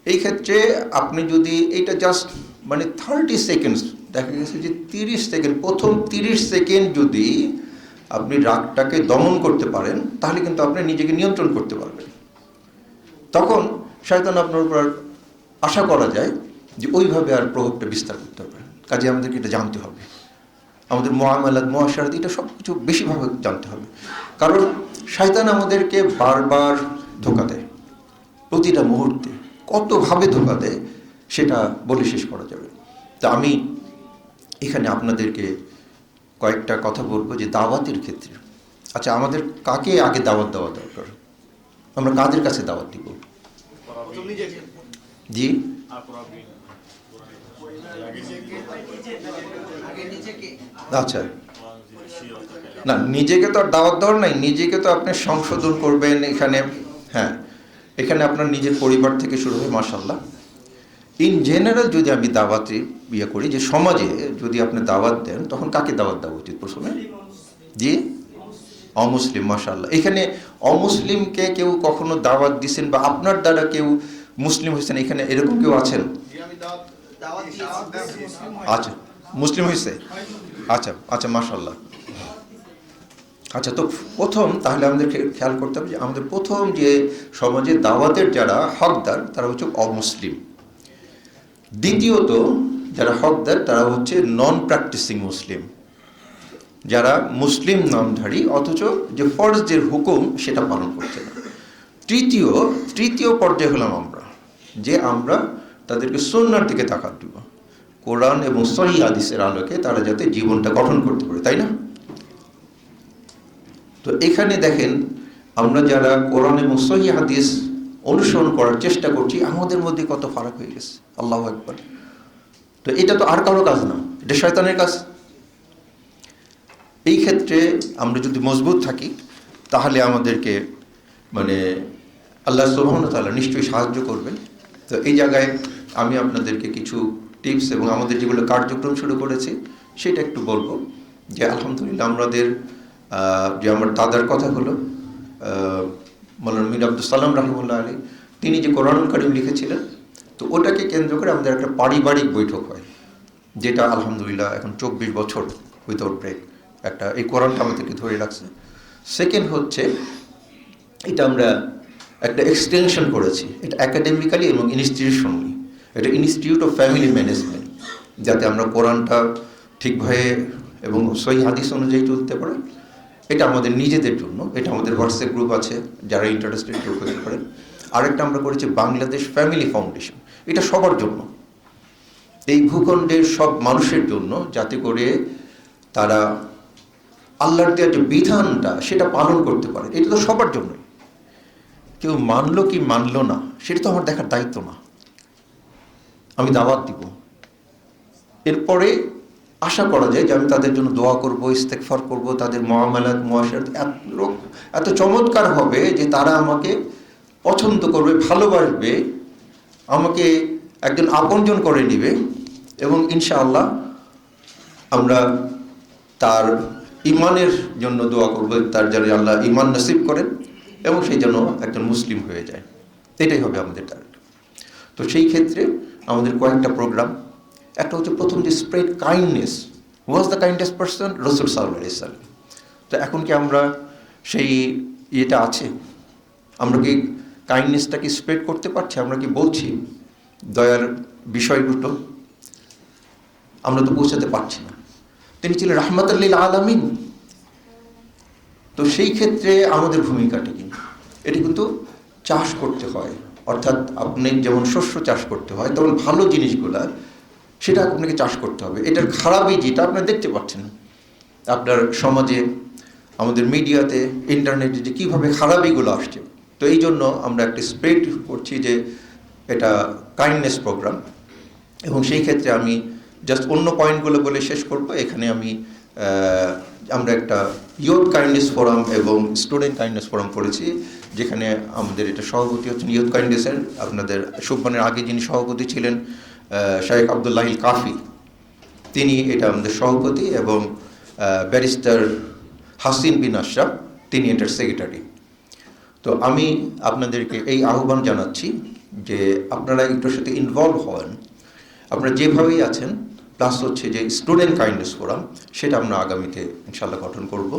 এই ক্ষেত্রে আপনি যদি এইটা জাস্ট মানে 30 সেকেন্ডস, দেখা গেছে যে 30 সেকেন্ড, প্রথম 30 সেকেন্ড যদি আপনি রাগটাকে দমন করতে পারেন, তাহলে কিন্তু আপনি নিজেকে নিয়ন্ত্রণ করতে পারবেন। তখন শয়তান আপনার উপর আশা করা যায় যে ওইভাবে আর প্রভাবটা বিস্তার করতে হবে। কাজে আমাদেরকে এটা জানতে হবে, আমাদের মুআমালাত, মুআশারাত, এটা সব কিছু বেশিভাবে জানতে হবে। কারণ শয়তান আমাদেরকে বারবার ধোঁকা দেয়, প্রতিটা মুহূর্তে কতভাবে ধোঁকা দেয় সেটা বলে শেষ করা যাবে। তা আমি এখানে আপনাদেরকে কয়েকটা কথা বলবো যে দাওয়াতের ক্ষেত্রে। আচ্ছা, আমাদের কাকে আগে দাওয়াত দেওয়া দরকার? আমরা কাদের কাছে দাওয়াত দিব? জি, আচ্ছা, না, নিজেকে তো আর দাওয়াত দেওয়ার নাই, নিজেকে তো আপনি সংশোধন করবেন এখানে। হ্যাঁ, এখানে আপনার নিজের পরিবার থেকে শুরু হয়, মাশাআল্লাহ। ইন জেনারেল যদি আমি দাওয়াতে করি, যে সমাজে যদি আপনি দাওয়াত দেন, তখন কাকে দাওয়াত দেওয়া উচিত প্রথমে? জি, অমুসলিম, মাশাআল্লাহ। এখানে অমুসলিমকে কেউ কখনো দাওয়াত দিচ্ছেন বা আপনার দ্বারা কেউ মুসলিম হয়েছেন, এখানে এরকম কেউ আছেন? আচ্ছা, মুসলিম হয়েছে, আচ্ছা আচ্ছা, মাশাআল্লাহ। আচ্ছা, তো প্রথম তাহলে আমাদের খেয়াল করতে হবে যে আমাদের প্রথম যে সমাজে দাওয়াতের যারা হকদার তারা হচ্ছে অমুসলিম। দ্বিতীয়ত যারা হকদার তারা হচ্ছে নন প্র্যাকটিসিং মুসলিম। যারা মুসলিম নামধারী অথচ যে ফরজ যে হুকুম সেটা পালন করছে না। তৃতীয় পর্যায়ে হলাম আমরা, যে আমরা তাদেরকে সুন্নাহর দিকে তাকাত দিব, কোরআন এবং সহিহ হাদিসের আলোকে তারা যাতে জীবনটা গঠন করতে পারে, তাই না? তো এখানে দেখেন, আমরা যারা কোরআন এবং সহিহ হাদিস অনুসরণ করার চেষ্টা করছি, আমাদের মধ্যে কত ফারাক হয়ে গেছে। আল্লাহু আকবার। তো এটা তো আর কারো কাজ না, এটা শয়তানের কাজ। এই ক্ষেত্রে আমরা যদি মজবুত থাকি তাহলে আমাদেরকে আল্লাহ সুবহানাহু ওয়া তাআলা নিশ্চয়ই সাহায্য করবেন। তো এই জায়গায় আমি আপনাদেরকে কিছু টিপস এবং আমাদের যেগুলো কার্যক্রম শুরু করেছি সেটা একটু বলবো। যে আলহামদুলিল্লাহ আমাদের যে আমার দাদার কথা হলো মৌলানা মীর আব্দুল সালাম রাহিমাহুল্লাহ আলাইহি, তিনি যে কোরআনুল কারীম লিখেছিলেন, তো ওটাকে কেন্দ্র করে আমাদের একটা পারিবারিক বৈঠক হয়, যেটা আলহামদুলিল্লাহ এখন 24 বছর উইদাউট ব্রেক এই কোরআনটা আমাদেরকে ধরে রাখছে। সেকেন্ড হচ্ছে, এটা আমরা একটা এক্সটেনশন করেছি, এটা একাডেমিক্যালি এবং ইনস্টিটিউশনালি, এটা ইনস্টিটিউট অফ ফ্যামিলি ম্যানেজমেন্ট, যাতে আমরা কোরআনটা ঠিকভাবে এবং সহিহ হাদিস অনুযায়ী চলতে পারে। এটা আমাদের নিজেদের জন্য, এটা আমাদের হোয়াটসঅ্যাপ গ্রুপ আছে, যারা ইন্টারেস্টেড গ্রুপ হতে পারেন। আরেকটা আমরা করেছি বাংলাদেশ ফ্যামিলি ফাউন্ডেশন, এটা সবার জন্য, এই ভূখণ্ডের সব মানুষের জন্য, যাতে করে তারা আল্লাহর দেওয়ার যে বিধানটা সেটা পালন করতে পারে। এটা তো সবার জন্য, কেউ মানলো কি মানলো না সেটা তো আমার দেখার দায়িত্ব না। আমি দাওয়াত দিব, এরপরে আশা করা যায় যে আমি তাদের জন্য দোয়া করব, ইস্তেগফার করব, তাদের মুআমালাত মুআশারাত এত চমৎকার হবে যে তারা আমাকে পছন্দ করবে, ভালোবাসবে, আমাকে একজন আপনজন করে নেবে, এবং ইনশাআল্লাহ আমরা তার ইমানের জন্য দোয়া করব, তার যেন আল্লাহ ইমান নসিব করেন এবং সেই জন্য একজন মুসলিম হয়ে যায়। এটাই হবে আমাদের টার্গেট। তো সেই ক্ষেত্রে আমাদের কয়েকটা প্রোগ্রাম, একটা হচ্ছে প্রথম যে spread kindness, was the kindest person রাসূল সাল্লাল্লাহু আলাইহি ওয়াসাল্লাম। তো এখন কি আমরা সেই ইয়েটা আছে? আমরা কি কাইন্ডনেসটাকে স্প্রেড করতে পারছি? আমরা কি বলছি দয়ার বিষয়গুলো? আমরা তো পৌঁছাতে পারছি না। তিনি ছিলেন রাহমাতাল লিল আলামিন। তো সেই ক্ষেত্রে আমাদের ভূমিকাটা কি? এটি কিন্তু চাষ করতে হয়, অর্থাৎ আপনি যেমন শস্য চাষ করতে হয়, তেমন ভালো জিনিসগুলা সেটা আপনাকে চাষ করতে হবে। এটার খারাপই যেটা আপনারা দেখতে পাচ্ছেন আপনার সমাজে, আমাদের মিডিয়াতে, ইন্টারনেটে, যে কীভাবে খারাপিগুলো আসছে। তো এই জন্য আমরা একটা স্প্রেড করছি যে এটা কাইন্ডনেস প্রোগ্রাম, এবং সেই ক্ষেত্রে আমি জাস্ট অন্য পয়েন্টগুলো বলে শেষ করব। এখানে আমরা একটা ইয়ুথ কাইন্ডনেস ফোরাম এবং স্টুডেন্ট কাইন্ডনেস ফোরাম করেছি, যেখানে আমাদের এটা সভাপতি হচ্ছেন ইয়ুথ কাইন্ডনেসের, আপনাদের সুবহানের আগে যিনি সভাপতি ছিলেন শাইখ আব্দুল্লাহিল কাফি, তিনি এটা আমাদের সভাপতি, এবং ব্যারিস্টার হাসিন বিন আশরাফ, তিনি এটার সেক্রেটারি। তো আমি আপনাদেরকে এই আহ্বান জানাচ্ছি যে আপনারা এটার সাথে ইনভলভ হন। আপনারা যেভাবেই আছেন, প্লাস হচ্ছে যে স্টুডেন্ট কাইন্ডনেস ফোরাম, সেটা আমরা আগামীতে ইনশাল্লাহ গঠন করব।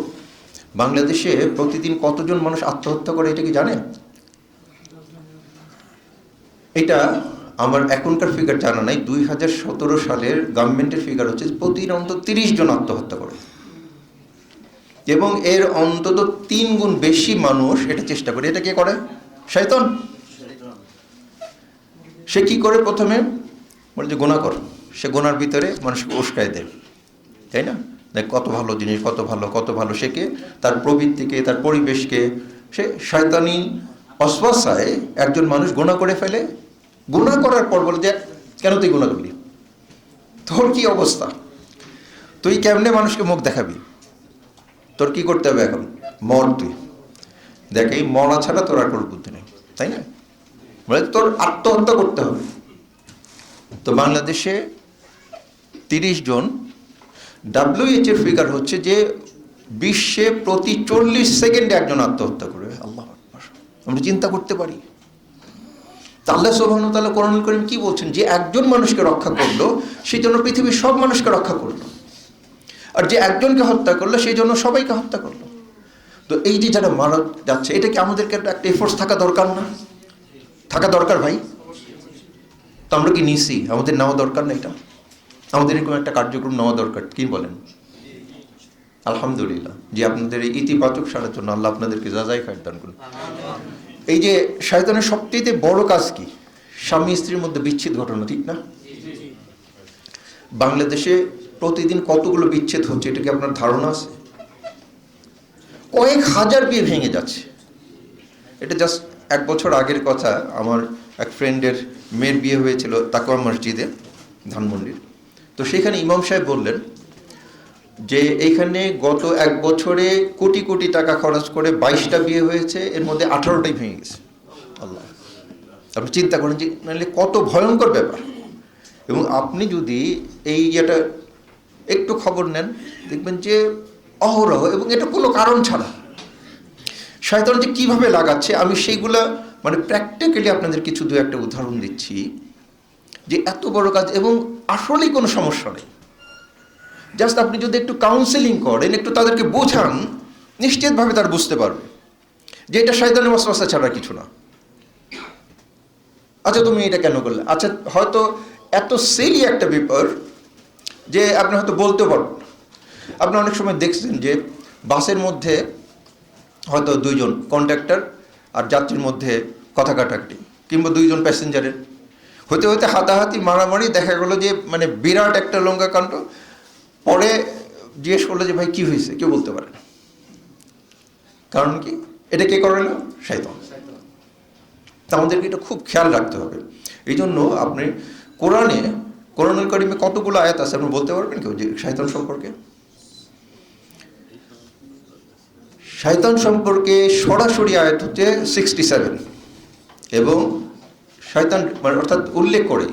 বাংলাদেশে প্রতিদিন কতজন মানুষ আত্মহত্যা করে এটা কি জানেন? এটা আমার এখনকার ফিগার জানা নাই, 2017 সালের গভর্নমেন্টের ফিগার হচ্ছে প্রতিদিন অন্তত 30 জন আত্মহত্যা করে, এবং এর অন্তত 3 গুণ বেশি মানুষ এটা চেষ্টা করে। এটা কে করে? শয়তান। সে কি করে? প্রথমে বলে যে গুনাহ কর, সে গুনার ভিতরে মানুষকে উস্কায় দেয়, তাই না? দেখ কত ভালো জিনিস, কত ভালো শেখে, তার প্রবৃত্তিকে, তার পরিবেশকে সে শয়তানি অসওয়াসায় একজন মানুষ গুনাহ করে ফেলে। গুনাহ করার পর বলে যে কেন তুই গুনাহ করলি, তোর কি অবস্থা, তুই কেমনে মানুষকে মুখ দেখাবি, তোর কি করতে হবে এখন, মর তুই। দেখ এই মরা ছাড়া তোর আর কোনো বুদ্ধি নেই, তাই না? মানে তোর আত্মহত্যা করতে হবে। তো বাংলাদেশে 30 জন, WHO এর ফিগার হচ্ছে যে বিশ্বে প্রতি 40 সেকেন্ডে একজন আত্মহত্যা করে। আল্লাহু আকবার। আমরা চিন্তা করতে পারি? আল্লাহ সুবহানাহু ওয়া তাআলা কোরআনুল কারীম কি বলছেন? যে একজন মানুষকে রক্ষা করলো সেই জন্য পৃথিবীর সব মানুষকে রক্ষা করলো, আর যে একজনকে হত্যা করলো সেই জন্য সবাইকে হত্যা করলো। তো এই যে যারা মারা যাচ্ছে, এটা কি আমাদেরকে একটা এফোর্টস থাকা দরকার না? থাকা দরকার ভাই। তো আমরা কি নিছি? আমাদের নেওয়া দরকার না? এটা আমাদের এরকম একটা কার্যক্রম নেওয়া দরকার, কি বলেন? আলহামদুলিল্লাহ যে আপনাদের এই ইতিবাচক সারার জন্য আল্লাহ আপনাদেরকে যাচাই খায়ের দান করুন। এই যে শয়তানের সবচেয়ে বড় কাজ কি? স্বামী স্ত্রীর মধ্যে বিচ্ছেদ ঘটানো, ঠিক না? বাংলাদেশে প্রতিদিন কতগুলো বিচ্ছেদ হচ্ছে, এটা কি আপনার ধারণা আছে? কয়েক হাজার বিয়ে ভেঙে যাচ্ছে। এটা জাস্ট 1 বছর আগের কথা। আমার এক ফ্রেন্ডের মেয়ের বিয়ে হয়েছিল তাকওয়া মসজিদে, ধানমন্ডির। তো সেখানে ইমাম সাহেব বললেন যে এইখানে গত 1 বছরে কোটি কোটি টাকা খরচ করে 22টা বিয়ে হয়েছে, এর মধ্যে 18টাই ভেঙে গেছে। আল্লাহ, আপনি চিন্তা করেন যে নাহলে কত ভয়ঙ্কর ব্যাপার। এবং আপনি যদি এই এটা একটু খবর নেন, দেখবেন যে অহরহ, এবং এটা কোনো কারণ ছাড়া শয়তান যে কীভাবে লাগাচ্ছে, আমি সেইগুলা মানে প্র্যাকটিক্যালি আপনাদের কিছু 2-1টা উদাহরণ দিচ্ছি যে এত বড় কাজ, এবং আসলেই কোনো সমস্যা নেই। জাস্ট আপনি যদি একটু কাউন্সেলিং করেন, একটু তাদেরকে বোঝান, নিশ্চিতভাবে তারা বুঝতে পারবে যে এটা শয়তানের ওয়াসওয়াসা ছাড়া কিছু না। আচ্ছা তুমি এটা কেন করলে? আচ্ছা হয়তো এত সিলি একটা ব্যাপার যে আপনি হয়তো বলতে পারবেন। আপনি অনেক সময় দেখছেন যে বাসের মধ্যে হয়তো 2জন কন্ডাক্টর আর যাত্রীর মধ্যে কথা কাটাকাটি, কিংবা 2জন প্যাসেঞ্জারের হতে হতে হাতাহাতি মারামারি, দেখা গেলো যে মানে বিরাট একটা লঙ্কা কাণ্ড। পরে জিজ্ঞেস করলো যে ভাই কি হয়েছে, কেউ বলতে পারে না। কারণ কি? এটা কে করে না? শয়তান। তা আমাদেরকে এটা খুব খেয়াল রাখতে হবে। এই জন্য আপনি কোরআনুল কারীমে কতগুলো আয়াত আছে আপনি বলতে পারবেন কেউ যে শয়তান সম্পর্কে? শয়তান সম্পর্কে সরাসরি আয়াত হচ্ছে 67, এবং শয়তান মানে অর্থাৎ উল্লেখ করে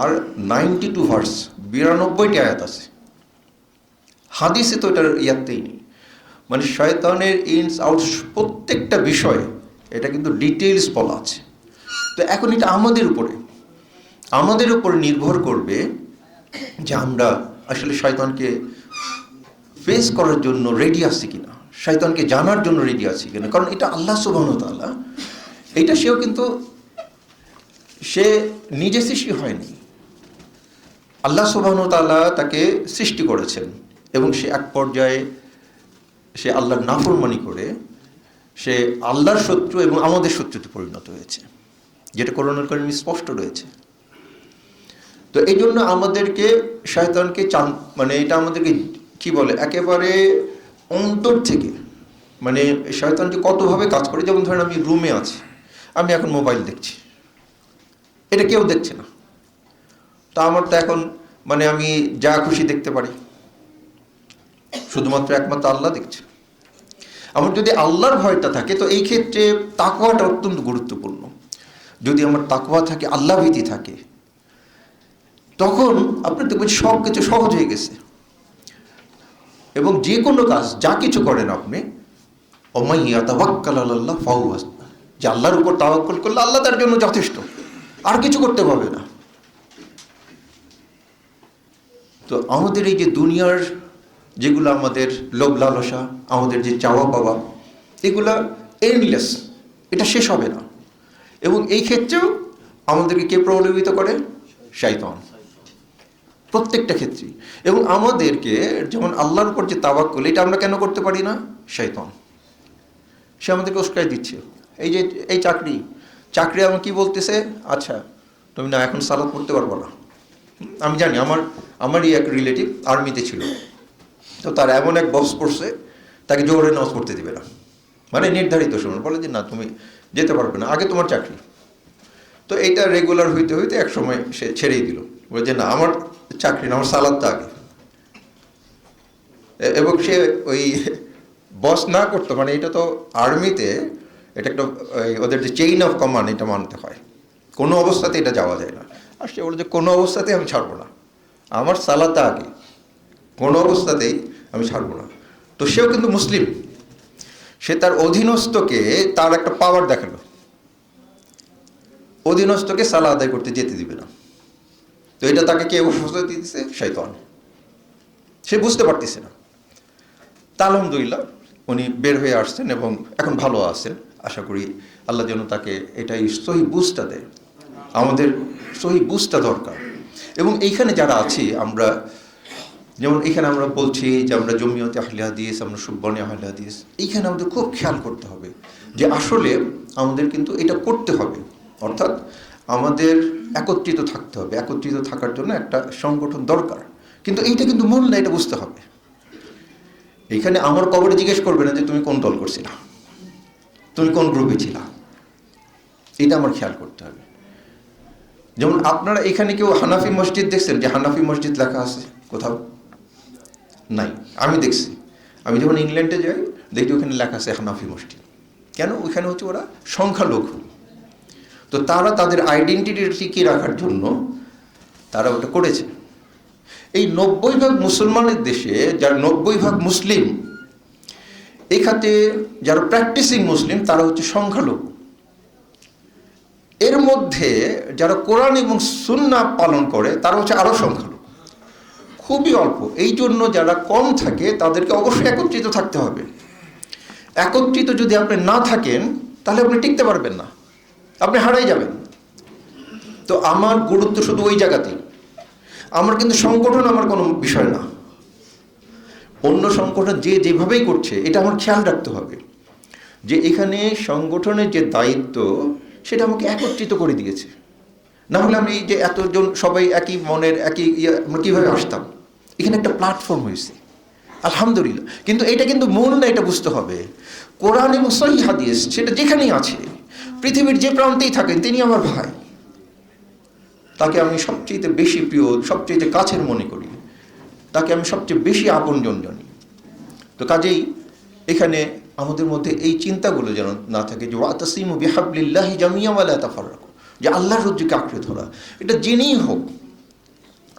আর 92 ভার্স, 92টি আয়াত আছে। হাদিসে তো এটার ইয়াতেই নেই। মানে শয়তানের ইনস আউটস প্রত্যেকটা বিষয়ে এটা কিন্তু ডিটেইলস বলা আছে। তো এখন এটা আমাদের উপরে নির্ভর করবে যে আমরা আসলে শয়তানকে ফেস করার জন্য রেডি আছি কিনা, শয়তানকে জানার জন্য রেডি আছি কিনা। কারণ এটা আল্লাহ সুবহানাহু ওয়া তাআলা, এটা সে নিজে সৃষ্টি হয়নি। আল্লাহ সুবহানাহু ওয়া তাআলা তাকে সৃষ্টি করেছেন, এবং সে এক পর্যায়ে সে আল্লাহর নাফরমানি করে সে আল্লাহর শত্রু এবং আমাদের শত্রুতে পরিণত হয়েছে, যেটা কোরআনুল কারীমে স্পষ্ট রয়েছে। তো এই জন্য আমাদেরকে শয়তানকে মানে এটা আমাদেরকে কি বলে একেবারে অন্তর থেকে, মানে শয়তান যে কতভাবে কাজ করে। যেমন ধরেন আমি রুমে আছি, আমি এখন মোবাইল দেখছি, এটা কেউ দেখছে না। তো আমার তো এখন মানে আমি যা খুশি দেখতে পারি, শুধুমাত্র একমাত্র আল্লাহ দেখছে। আমার যদি আল্লাহর ভয়টা থাকে, তো এই ক্ষেত্রে তাকওয়াটা অত্যন্ত গুরুত্বপূর্ণ। যদি আমার তাকওয়া থাকে, আল্লাহ ভীতি থাকে, তখন আপনি দেখবেন সব কিছু সহজ হয়ে গেছে। এবং যে কোনো কাজ যা কিছু করেন আপনি, ওমাইয়া তাওয়াক্কাল আলাল্লাহ ফাহুয়া হাসবুহ, যে আল্লাহর উপর তাওয়াক্কুল করলে আল্লাহ তার জন্য যথেষ্ট, আর কিছু করতে হবে না। তো আমাদের এই যে দুনিয়ার যেগুলো আমাদের লোভ লালসা, আমাদের যে চাওয়া পাওয়া, এগুলা এন্ডলেস, এটা শেষ হবে না। এবং এই ক্ষেত্রেও আমাদেরকে কে প্রলোভিত করে? শয়তান, প্রত্যেকটা ক্ষেত্রেই। এবং আমাদেরকে যেমন আল্লাহর উপর যে তাওয়াক্কুল, এটা আমরা কেন করতে পারি না? শয়তান সে আমাদেরকে উস্কাই দিচ্ছে। এই যে এই চাকরি আমার কি বলতেছে, আচ্ছা তুমি না এখন সালাত পড়তে পারবো না। আমি জানি আমারই এক রিলেটিভ আর্মিতে ছিল, তো তার এমন এক বস পড়ছে, তাকে জোহরের নামাজ পড়তে দিবে না, মানে নির্ধারিত সময়, বলে যে না তুমি যেতে পারবে না, আগে তোমার চাকরি। তো এইটা রেগুলার হইতে হইতে এক সময় সে ছেড়েই দিল, বলে যে না আমার চাকরি না, আমার সালাদটা আগে। এবং সে ওই বস না করতো, মানে এটা তো আর্মিতে এটা একটা ওদের যে চেইন অফ কমান্ড, এটা মানতে হয়, কোনো অবস্থাতে এটা যাওয়া যায় না। আর সে বলে যে কোনো অবস্থাতেই আমি ছাড়বো না, আমার সালাদটা আগে, কোনো অবস্থাতেই আমি ছাড়বো না। তো সেও কিন্তু মুসলিম, সে তার অধীনস্থকে তার একটা পাওয়ার দেখালো, অধীনস্থকে সালাহ আদায় করতে যেতে দিবে না। তো এটা তাকে কে অসুস্থতা দিতেছে? শয়তান। সে বুঝতে পারতেছে না। তা আলহামদুলিল্লাহ উনি বের হয়ে আসছেন এবং এখন ভালো আছেন। আশা করি আল্লাহ যেন তাকে এটাই সহি বুঝটা দেয়। আমাদের সহি বুঝটা দরকার। এবং এইখানে যারা আছি আমরা, যেমন এখানে আমরা বলছি যে আমরা জমিয়তে আহলে হাদিস, আমরা সুব্বানি আহলে হাদিস, এইখানে আমাদের খুব খেয়াল করতে হবে যে আসলে আমাদের কিন্তু এটা করতে হবে, অর্থাৎ আমাদের একত্রিত থাকতে হবে। একত্রিত থাকার জন্য একটা সংগঠন দরকার, কিন্তু এইটা কিন্তু মূল না, এটা বুঝতে হবে। এইখানে আমার কবরে জিজ্ঞেস করবে না যে তুমি কোন দল করছিলা, তুমি কোন গ্রুপে ছিলা, এটা আমার খেয়াল করতে হবে। যেমন আপনারা এখানে কেউ হানাফি মসজিদ দেখছেন যে হানাফি মসজিদ লেখা আছে কোথাও? নাই, আমি দেখছি। আমি যখন ইংল্যান্ডে যাই দেখি ওখানে লেখা আছে হানাফি মসজিদ। কেন? ওইখানে হচ্ছে ওরা সংখ্যালঘু, তো তারা তাদের আইডেন্টিটি টিকিয়ে রাখার জন্য তারা ওটা করেছে। এই 90% মুসলমানের দেশে যারা 90% মুসলিম, এই খাতে যারা প্র্যাকটিসিং মুসলিম তারা হচ্ছে সংখ্যালঘু। এর মধ্যে যারা কোরআন এবং সুন্নাহ পালন করে তারা হচ্ছে আরও সংখ্যালঘু, খুবই অল্প। এই জন্য যারা কম থাকে তাদেরকে অবশ্যই একত্রিত থাকতে হবে। একত্রিত যদি আপনি না থাকেন তাহলে আপনি টিকতে পারবেন না, আপনি হারাই যাবেন। তো আমার গুরুত্ব শুধু ওই জায়গাতেই। আমার কিন্তু সংগঠন আমার কোনো বিষয় না, অন্য সংগঠন যে যেভাবেই করছে এটা আমার খেয়াল রাখতে হবে যে এখানে সংগঠনের যে দায়িত্ব সেটা আমাকে একত্রিত করে দিয়েছে। না হলে আমি এই যে এতজন সবাই একই মনের একই আমরা কীভাবে আসতাম? এখানে একটা প্ল্যাটফর্ম হয়েছে, আলহামদুলিল্লাহ। কিন্তু এটা কিন্তু মূল না, এটা বুঝতে হবে। কোরআন এবং সহিহ হাদিস সেটা যেখানেই আছে, পৃথিবীর যে প্রান্তেই থাকেন তিনি আমার ভাই, তাকে আমি সবচেয়ে বেশি প্রিয়, সবচেয়ে কাছের মনে করি, তাকে আমি সবচেয়ে বেশি আপনজন জানি। তো কাজেই এখানে আমাদের মধ্যে এই চিন্তাগুলো যেন না থাকে যে ওয়াতাসিমু বিহাবলিল্লাহি জামিআন ওয়া লা তাফাররাকু, যে আল্লাহর রজ্জুকে আঁকড়ে ধরা। এটা জেনেই হোক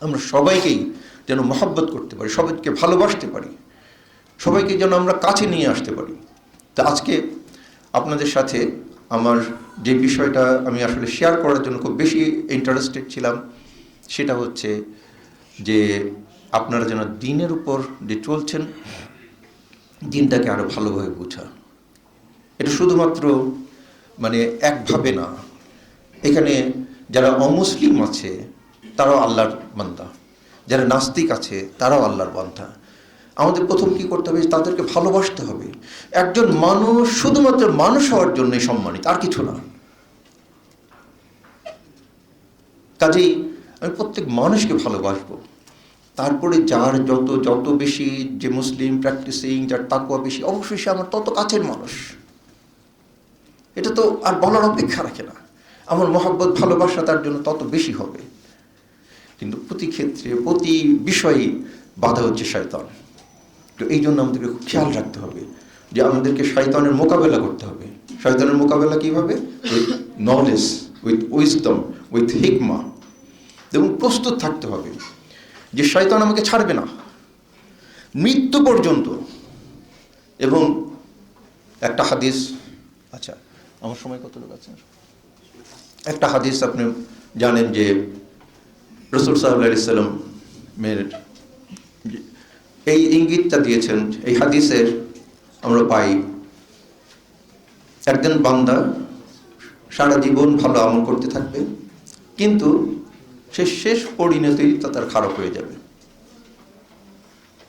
আমরা সবাইকেই যেন মহব্বত করতে পারি, সবাইকে ভালোবাসতে পারি, সবাইকে যেন আমরা কাছে নিয়ে আসতে পারি। তো আজকে আপনাদের সাথে আমার যে বিষয়টা আমি আসলে শেয়ার করার জন্য খুব বেশি ইন্টারেস্টেড ছিলাম সেটা হচ্ছে যে আপনারা যেন দিনের উপর যে চলছেন দিনটাকে আরো ভালোভাবে বোঝা। এটা শুধুমাত্র মানে একভাবে না, এখানে যারা অমুসলিম আছে তারাও আল্লাহর বান্দা, যারা নাস্তিক আছে তারাও আল্লাহর বান্দা। আমাদের প্রথম কি করতে হবে? তাদেরকে ভালোবাসতে হবে। একজন মানুষ শুধুমাত্র মানুষ হওয়ার জন্যই সম্মানিত, আর কিছু না। কাজেই আমি প্রত্যেক মানুষকে ভালোবাসবো। তারপরে যার যত বেশি যে মুসলিম প্র্যাকটিসিং, যার তাকওয়া বেশি, অবশ্যই সে আমার তত কাছের মানুষ। এটা তো আর বলার অপেক্ষা রাখে না। আমার মহব্বত ভালোবাসা তার জন্য তত বেশি হবে। কিন্তু প্রতি ক্ষেত্রে প্রতি বিষয়ে বাধা হচ্ছে শয়তান। তো এই জন্য আমাদেরকে খুব খেয়াল রাখতে হবে যে আমাদেরকে শয়তানের মোকাবেলা করতে হবে। শয়তানের মোকাবেলা কীভাবে? With knowledge, with wisdom, with হিকমা। এবং প্রস্তুত থাকতে হবে যে শয়তান আমাকে ছাড়বে না মৃত্যু পর্যন্ত। এবং একটা হাদিস, আচ্ছা আমার সময় কতটুকু আছে? একটা হাদিস আপনি জানেন যে রাসূল সাল্লাল্লাহু আলাইহি ওয়াসাল্লামের এই ইঙ্গিতটা দিয়েছেন। এই হাদিসের আমরা পাই একজন বান্দা সারা জীবন ভালো আমল করতে থাকবে, কিন্তু সে শেষ পরিণতিই তার খারাপ হয়ে যাবে।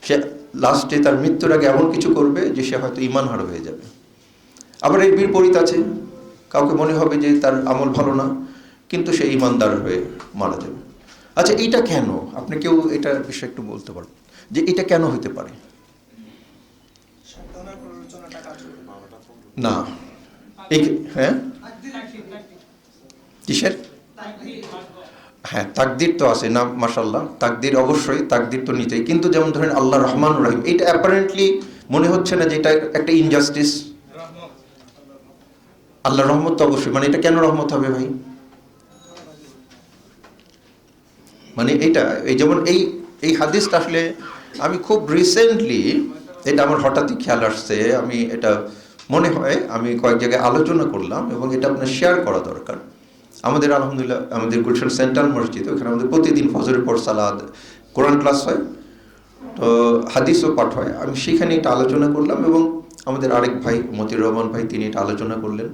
সে লাস্টে তার মৃত্যুর আগে এমন কিছু করবে যে সে হয়তো ঈমানহারা হয়ে যাবে। আবার এর বিপরীত আছে, কাউকে মনে হবে যে তার আমল ভালো না, কিন্তু সে ঈমানদার হয়ে মারা যাবে। আচ্ছা এইটা কেন? আপনি কেউ এটা বিষয়ে একটু বলতে পারবেন যে এটা কেন হতে পারে? না, হ্যাঁ কিসের? হ্যাঁ তাকদির তো আছে না, মাশাআল্লাহ, তাকদির অবশ্যই, তাকদির তো নিতেই। কিন্তু যেমন ধরেন আল্লাহ রহমান রহিম, এটা অ্যাপারেন্টলি মনে হচ্ছে না যে এটা একটা ইনজাস্টিস? আল্লাহ রহমত তো অবশ্যই, মানে এটা কেন রহমত হবে ভাই? মানে এটা এই যেমন এই হাদিসটা আসলে আমি খুব রিসেন্টলি, এটা আমার হঠাৎই খেয়াল আসছে, আমি এটা মনে হয় আমি কয়েক জায়গায় আলোচনা করলাম এবং এটা আপনার শেয়ার করা দরকার। আমাদের আলহামদুলিল্লাহ আমাদের গুলশান সেন্ট্রাল মসজিদ, ওখানে আমাদের প্রতিদিন ফজরের পর সালাদ কোরআন ক্লাস হয়, তো হাদিসও পাঠ হয়। আমি সেখানে এটা আলোচনা করলাম এবং আমাদের আরেক ভাই মতিউর রহমান ভাই তিনি এটা আলোচনা করলেন।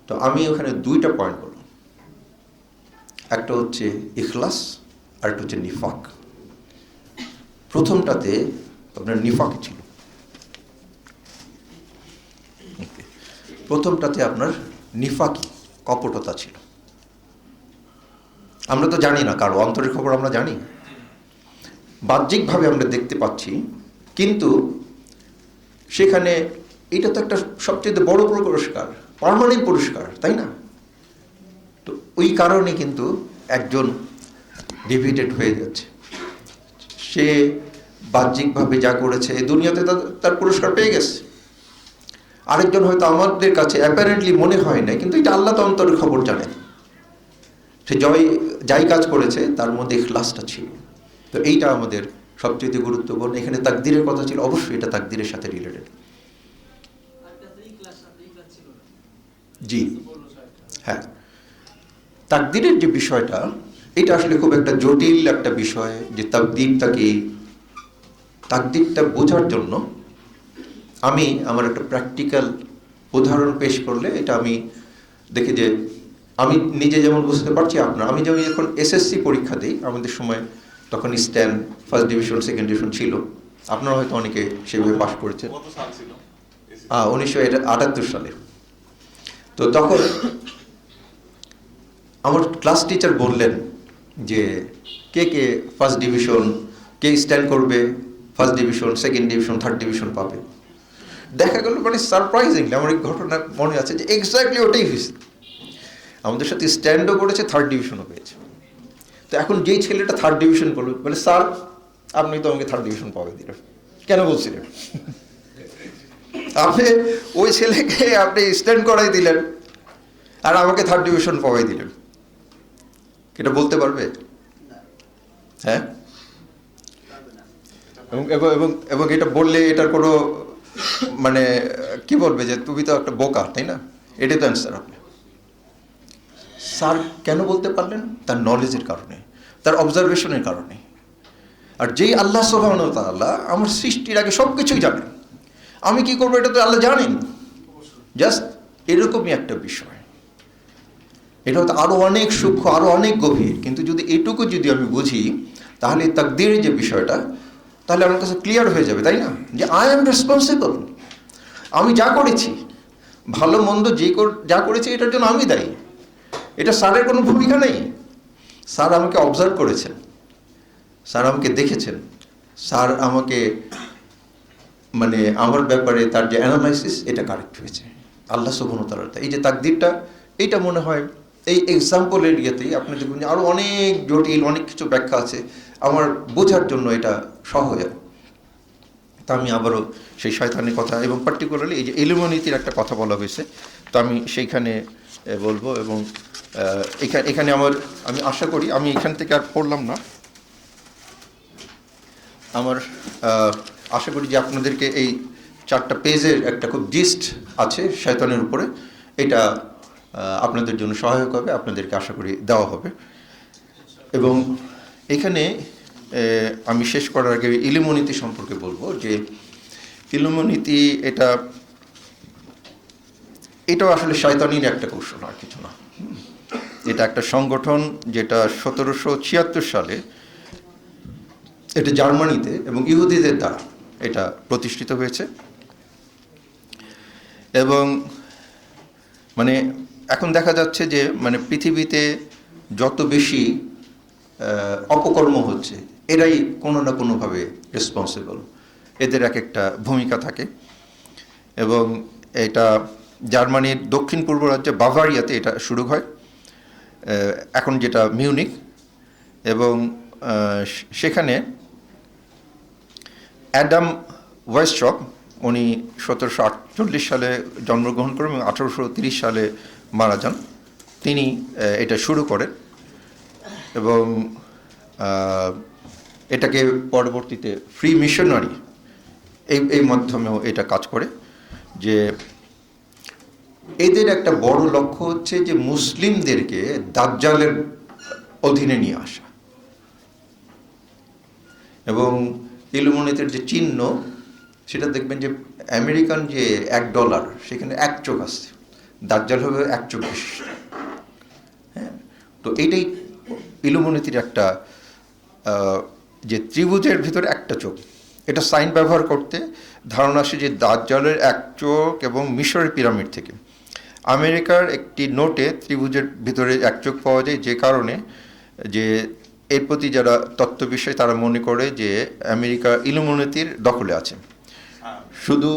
তো আমি ওখানে দুইটা পয়েন্ট বললাম, একটা হচ্ছে ইখলাস আর একটা হচ্ছে নিফাক। প্রথমটাতে আপনার নিফাক ছিল, প্রথমটাতে আপনার নিফাকি কপটতা ছিল। আমরা তো জানি না, কারো অন্তরের খবর আমরা জানি, বাহ্যিকভাবে আমরা দেখতে পাচ্ছি, কিন্তু সেখানে এটা তো একটা সবচেয়ে বড় পুরস্কার, পার্মানেন্ট পুরস্কার, তাই না? তো ওই কারণে কিন্তু একজন ডিভিডেড হয়ে যাচ্ছে, সে বাহ্যিকভাবে যা করেছে এই দুনিয়াতে তার পুরস্কার পেয়ে গেছে। আরেকজন হয়তো আমাদের কাছে অ্যাপারেন্টলি মনে হয় না, কিন্তু এটা আল্লাহ তো অন্তরের খবর জানেন, সে যাই কাজ করেছে তার মধ্যে ইখলাসটা ছিল। তো এইটা আমাদের সবচেয়ে গুরুত্বপূর্ণ। এখানে তাকদীরের কথা ছিল, অবশ্যই এটা তাকদীরের সাথে রিলেটেড। জি হ্যাঁ, তাকদীরের যে বিষয়টা, এটা আসলে খুব একটা জটিল একটা বিষয়, যে তাকদীরটা বোঝার জন্য আমি আমার একটা প্র্যাকটিক্যাল উদাহরণ পেশ করলে এটা আমি দেখি যে আমি নিজে যেমন বুঝতে পারছি, আমি যেমন যখন এসএসসি পরীক্ষা দিই, আমাদের সময় তখন stand first division second division ছিল, আপনারা হয়তো অনেকে সেভাবে পাশ করেছেন। 1978 সালে। তো তখন আমার ক্লাস টিচার বললেন যে কে কে ফার্স্ট ডিভিশন, কে স্ট্যান্ড করবে, first division, second division, third division পাবে। দেখা গেল মানে সারপ্রাইজিংলি আমার এই ঘটনা মনে আছে যে এক্স্যাক্টলি ওটাই হয়েছে। আমাদের সাথে স্ট্যান্ডও করেছে, থার্ড ডিভিশনও পেয়েছে। তো এখন যেই ছেলেটা থার্ড ডিভিশন করলো, বলে স্যার আপনি তো আমাকে থার্ড ডিভিশন পাবে দিলেন, কেন বলছিলেন? আপনি ওই ছেলেকে আপনি স্ট্যান্ড করাই দিলেন আর আমাকে থার্ড ডিভিশন পাওয়াই দিলেন, এটা বলতে পারবে? হ্যাঁ, এবং এটা বললে এটার কোনো মানে কি বলবে যে তুমি তো একটা বোকা, তাই না? এটাই তো অ্যান্সার। আপনি স্যার কেন বলতে পারলেন? তার নলেজের কারণে, তার অবজারভেশনের কারণে। আর যেই আল্লাহ সুবহানাহু ওয়া তাআলা আমার সৃষ্টির আগে সব কিছুই জানেন, আমি কি করবো এটা তো আল্লাহ জানেন। জাস্ট এরকমই একটা বিষয়, এটা হয়তো আরো অনেক সূক্ষ্ম, আরো অনেক গভীর, কিন্তু যদি এটুকু যদি আমি বুঝি, তাহলে তাকদীরের যে বিষয়টা, তাহলে আমার কাছে ক্লিয়ার হয়ে যাবে, তাই না? যে আই এম রেসপন্সিবল, আমি যা করেছি, ভালো মন্দ যা করেছি এটার জন্য আমি দায়ী। এটা স্যারের কোনো ভূমিকা নেই। স্যার আমাকে অবজার্ভ করেছেন, স্যার আমাকে দেখেছেন, স্যার আমাকে মানে আমার ব্যাপারে তার যে অ্যানালাইসিস, এটা কারেক্ট হয়েছে আল্লাহ সুবহানাহু ওয়া তাআলা। এই যে তাকদীরটা, এইটা মনে হয় এই এক্সাম্পলের ইয়েতেই আপনি দেখুন যে আরও অনেক জটিল, অনেক কিছু ব্যাখ্যা আছে, আমার বোঝার জন্য এটা সহজ। তা আমি আবারও সেই শয়তানের কথা এবং পার্টিকুলারলি এই যে ইলুমিনাতির একটা কথা বলা হয়েছে, তো আমি সেইখানে বলবো। এবং এখানে আমি আশা করি আমি এখান থেকে আর পড়লাম না, আমার আশা করি যে আপনাদেরকে এই 4টা পেজের একটা খুব জিস্ট আছে শয়তানের উপরে, এটা আপনাদের জন্য সহায়ক হবে, আপনাদেরকে আশা করি দেওয়া হবে। এবং এখানে আমি শেষ করার আগে ইলুমিনাতি সম্পর্কে বলবো যে ইলুমিনাতি এটাও আসলে শয়তানির একটা কৌশল, আর কিছু না। এটা একটা সংগঠন যেটা 1776 সালে এটা জার্মানিতে এবং ইহুদিদের দ্বারা এটা প্রতিষ্ঠিত হয়েছে। এবং মানে এখন দেখা যাচ্ছে যে মানে পৃথিবীতে যত বেশি অপকর্ম হচ্ছে, এরাই কোনো না কোনোভাবে রেসপন্সিবল, এদের এক একটা ভূমিকা থাকে। এবং এটা জার্মানির দক্ষিণ পূর্ব রাজ্যে বাভারিয়াতে এটা শুরু হয়, এখন যেটা মিউনিক। এবং সেখানে অ্যাডাম ওয়েস্ট্রপ, উনি 1748 সালে জন্মগ্রহণ করেন এবং 1830 সালে মারা যান। তিনি এটা শুরু করেন এবং এটাকে পরবর্তীতে ফ্রি মিশনারি এই মাধ্যমেও এটা কাজ করে। যে এদের একটা বড় লক্ষ্য হচ্ছে যে মুসলিমদেরকে দাজ্জালের অধীনে নিয়ে আসা। এবং ইলুমিনাতির যে চিহ্ন, সেটা দেখবেন যে আমেরিকান যে $1, সেখানে এক চোখ আছে, দাজ্জাল হবে এক চোখ বিশিষ্ট। হ্যাঁ, তো এইটাই ইলুমিনাতির একটা যে ত্রিভুজের ভিতরে একটা চোখ, এটা সাইন ব্যবহার করতে ধারণা আসে যে দাজ্জালের এক চোখ এবং মিশরের পিরামিড থেকে। আমেরিকার একটি নোটে ত্রিভুজের ভিতরে এক চোখ পাওয়া যায়, যে কারণে যে এর প্রতি যারা তত্ত্ব বিষয় তারা মনে করে যে আমেরিকা ইলুমিনাতির দখলে আছে। শুধু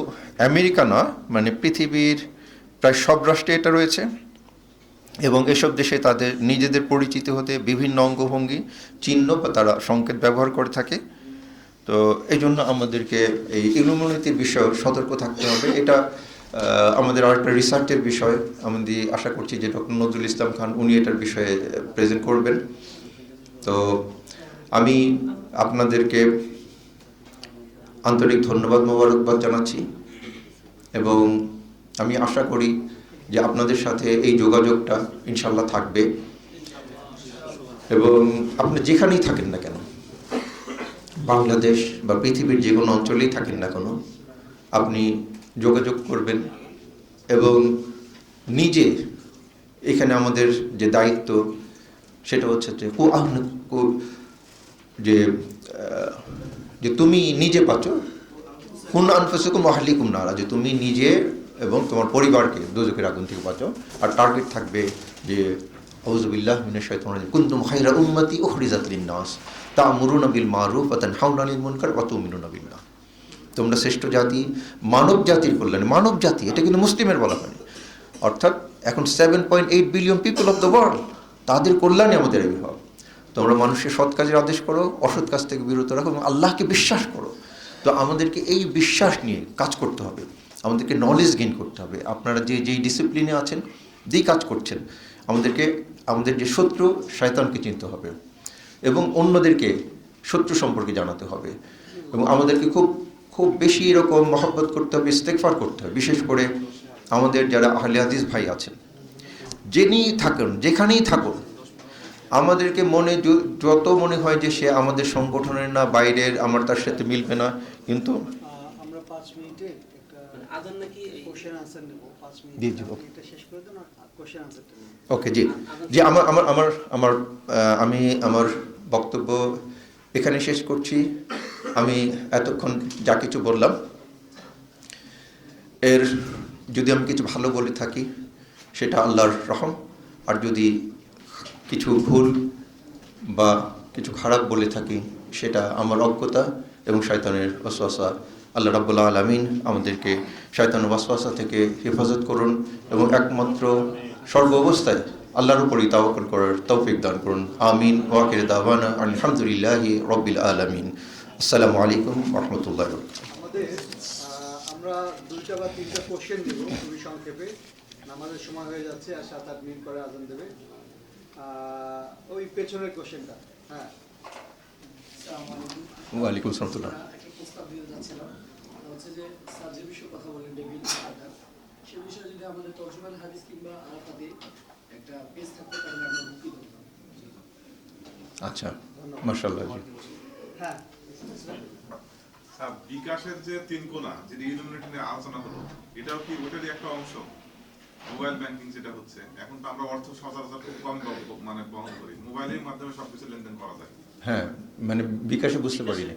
আমেরিকা না, মানে পৃথিবীর প্রায় সব রাষ্ট্রে এটা রয়েছে, এবং এসব দেশে তাদের নিজেদের পরিচিতি হতে বিভিন্ন অঙ্গভঙ্গি, চিহ্ন বা তারা সংকেত ব্যবহার করে থাকে। তো এই জন্য আমাদেরকে এই ইলুমিনাতির বিষয়ে সতর্ক থাকতে হবে। এটা আমাদের আরেকটা রিসার্চের বিষয়। আমাদের আশা করছি যে ডক্টর নজরুল ইসলাম খান উনি এটার বিষয়ে প্রেজেন্ট করবেন। তো আমি আপনাদেরকে আন্তরিক ধন্যবাদ, মোবারকবাদ জানাচ্ছি, এবং আমি আশা করি যে আপনাদের সাথে এই যোগাযোগটা ইনশাল্লাহ থাকবে, এবং আপনি যেখানেই থাকেন না কেন, বাংলাদেশ বা পৃথিবীর যে কোনো অঞ্চলেই থাকেন না কেন, আপনি যোগাযোগ করবেন। এবং নিজে এখানে আমাদের যে দায়িত্ব সেটা হচ্ছে যে তুমি নিজে পাচ্ছ কুন আনফুসাকুম ওয়া আহলিকুম নারা, যে তুমি নিজে এবং তোমার পরিবারকে দোজখের আগুন থেকে বাঁচাও। আর টার্গেট থাকবে যে আউযু বিল্লাহি মিনাশ শাইতানির রাজিম, কুনতুম খায়রা উম্মতি উখরিজাত লিন-নাস তা'মুরুনা বিল মারুফ ওয়া তানহাউনা আনিল মুনকার ওয়া তু'মিনুনা বিল্লাহ। তোমরা শ্রেষ্ঠ জাতি, মানব জাতির কল্যাণে, মানব জাতি এটা কিন্তু মুসলিমের বলা হয়নি, অর্থাৎ এখন 7.8 billion people of the world, তাদের কল্যাণে আমাদের আবির্ভাব। তোমরা মানুষের সৎ কাজের আদেশ করো, অসৎ কাজ থেকে বিরত রাখো, এবং আল্লাহকে বিশ্বাস করো। তো আমাদেরকে এই বিশ্বাস নিয়ে কাজ করতে হবে, আমাদেরকে নলেজ গেইন করতে হবে। আপনারা যেই ডিসিপ্লিনে আছেন, যেই কাজ করছেন, আমাদেরকে আমাদের যে শত্রু শয়তানকে চিনতে হবে, এবং অন্যদেরকে শত্রু সম্পর্কে জানাতে হবে, এবং আমাদেরকে খুব খুব বেশি এরকম মহব্বত করতে হবে, ইস্তেগফার করতে হবে। বিশেষ করে আমাদের যারা আহলে হাদিস ভাই আছেন, যিনিই থাকুন, যেখানেই থাকুন, আমাদেরকে যত মনে হয় যে সে আমাদের সংগঠনের না, বাইরের, আমার তার সাথে মিলবে না, কিন্তু আমরা 5 মিনিটে একটা আদান নাকি কোশ্চেন আনসার নেব। 5 মিনিট জি জি এটা শেষ করে দেন, আর কোশ্চেন আনসারটা নেব। ওকে, জি জি। আমি আমার বক্তব্য এখানে শেষ করছি। আমি এতক্ষণ যা কিছু বললাম, এর যদি আমি কিছু ভালো বলে থাকি সেটা আল্লাহর রহম, আর যদি কিছু ভুল বা কিছু খারাপ বলে থাকি সেটা আমার অজ্ঞতা এবং শয়তানের ওয়াসওয়াসা। আল্লাহ রাব্বুল আলামিন আমাদেরকে শয়তানের ওয়াসওয়াসা থেকে হেফাজত করুন, এবং একমাত্র সর্ব অবস্থায় আল্লাহর উপরই তাওয়াক্কুল করার তৌফিক দান করুন। আমিন। ওয়া আখিরু দাওয়ানা আলহামদুলিল্লাহি রাব্বিল আলামিন। আসসালামু আলাইকুম ওয়া রাহমাতুল্লাহি ওয়া বারাকাতুহু। আমাদের আমরা 2টা বা 3টা কোশ্চেন দেব খুবই সংক্ষেপে, নামাজের সময় হয়ে যাচ্ছে, আর 7-8 মিনিট পরে আজান দেবে। ওই পেছনের কোশ্চেনটা। হ্যাঁ, আসসালামু আলাইকুম। ওয়া আলাইকুম আসসালাম। একটা প্রস্তাব দিয়ে যাচ্ছিলাম, হচ্ছে যে স্যার যে বিষয়ে কথা বলেন ডেভিড আদার, সে বিষয়ে যদি আমাদের তরজুমাল হাদিস কিংবা আরাফাতে একটা পেজ থাকতে পারে আমরা মুক্তি করতাম। আচ্ছা, মাশাআল্লাহ। জি হ্যাঁ, স্যার, বিকাশের যে 3 কোণা যেটা ইলুমিনেটি নিয়ে আলোচনা হলো, এটাও কি ওটারই একটা অংশ? মোবাইল ব্যাংকিং যেটা হচ্ছে, এখন তো আমরা অর্থ সচরাচর খুব কম মানে বহন করি, মোবাইলের মাধ্যমে সবকিছু লেনদেন করা যায়। হ্যাঁ, মানে বিকাশে বুঝতে পারিনি।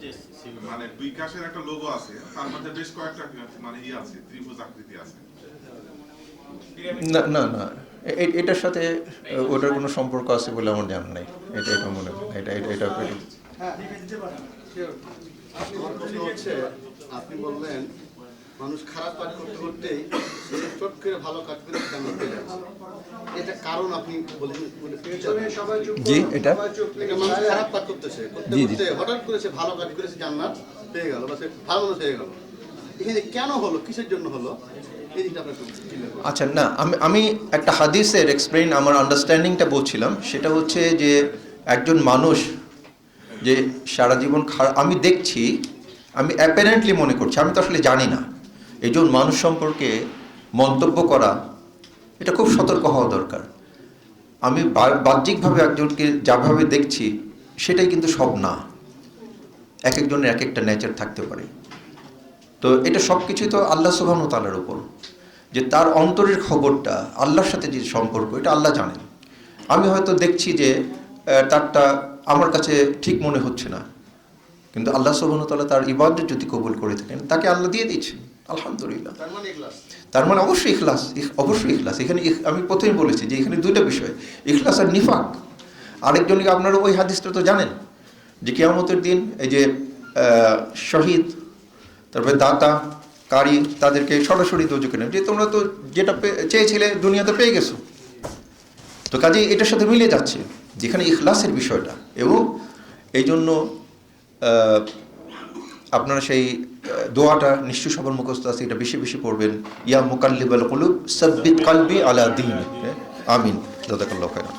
মানে বিকাশের একটা লোগো আছে, তার মধ্যে বেশ কয়েকটা মানে আছে, ত্রিভুজ আকৃতি আছে। না না না, এটার সাথে ওটার কোনো সম্পর্ক আছে বলে আমার জানা নেই। এটা মনে হয় এটা হ্যাঁ, দিতে পারেন। শিওর। আমার প্রশ্ন হচ্ছে, আপনি বললেন মানুষ খারাপ কাজ করতে করতেই চট করে ভালো কাজ করে জান্নাত পেয়ে যাচ্ছে। এটা কারণ আপনি পেছনে সবাই চুপ জি, করুন, এটা? সবাই চুপ এটা মানুষ খারাপ কাজ করতেছে করতে জি, জি। করতে হঠাৎ করে সে ভালো কাজ করেছে, জান্নাত পেয়ে গেল, বা সে ভালো মানুষ হয়ে গেল। এখানে কেন হলো, কিসের জন্য হলো, এই জিনিসটা আপনার ক্লিয়ার করুন। আচ্ছা, না, আমি একটা হাদিসের এক্সপ্লেইন আমার আন্ডারস্ট্যান্ডিংটা বলছিলাম। সেটা হচ্ছে যে একজন মানুষ যে সারা জীবন আমি দেখছি, আমি অ্যাপারেন্টলি মনে করছি, আমি তো আসলে জানি না, এই জন্য মানুষ সম্পর্কে মন্তব্য করা এটা খুব সতর্ক হওয়া দরকার। আমি বাহ্যিকভাবে একজনকে যাভাবে দেখছি সেটাই কিন্তু সব না, এক একজনের এক একটা নেচার থাকতে পারে। তো এটা সব কিছুই তো আল্লাহ সুবহানাহু ওয়া তাআলার উপর, যে তার অন্তরের খবরটা, আল্লাহর সাথে যে সম্পর্ক, এটা আল্লাহ জানেন। আমি হয়তো দেখছি যে তারটা আমার কাছে ঠিক মনে হচ্ছে না, কিন্তু আল্লাহ সুবহানাহু ওয়া তাআলা তার ইবাদত যদি কবুল করে থাকেন তাকে আল্লাহ দিয়ে দিচ্ছেন, আলহামদুলিল্লাহ। তার মানে ইখলাস। তার মানে অবশ্যই ইখলাস, অবশ্যই ইখলাস। এখানে আমি প্রথমেই বলেছি যে এখানে দুইটা বিষয়, ইখলাস আর নিফাক। আরেকজনকে আপনারা ওই হাদিসটা তো জানেন যে কিয়ামতের দিন এই যে শহীদ, তারপরে দাতা, কারি, তাদেরকে সরাসরি দোজখে নেন, যে তোমরা তো যেটা চেয়েছিলে দুনিয়াতে পেয়ে গেছো। তো কাজে এটার সাথে মিলে যাচ্ছে যেখানে ইখলাসের বিষয়টা। এবং এই জন্য আপনারা সেই দোয়াটা নিশ্চয়ই সবার মুখস্থ আছে, এটা বেশি বেশি পড়বেন, ইয়া মুকাল্লিবাল কুলুব সাব্বিত কলবি আলা দীনিক। আমিন। জাযাকাল্লাহু খাইরান।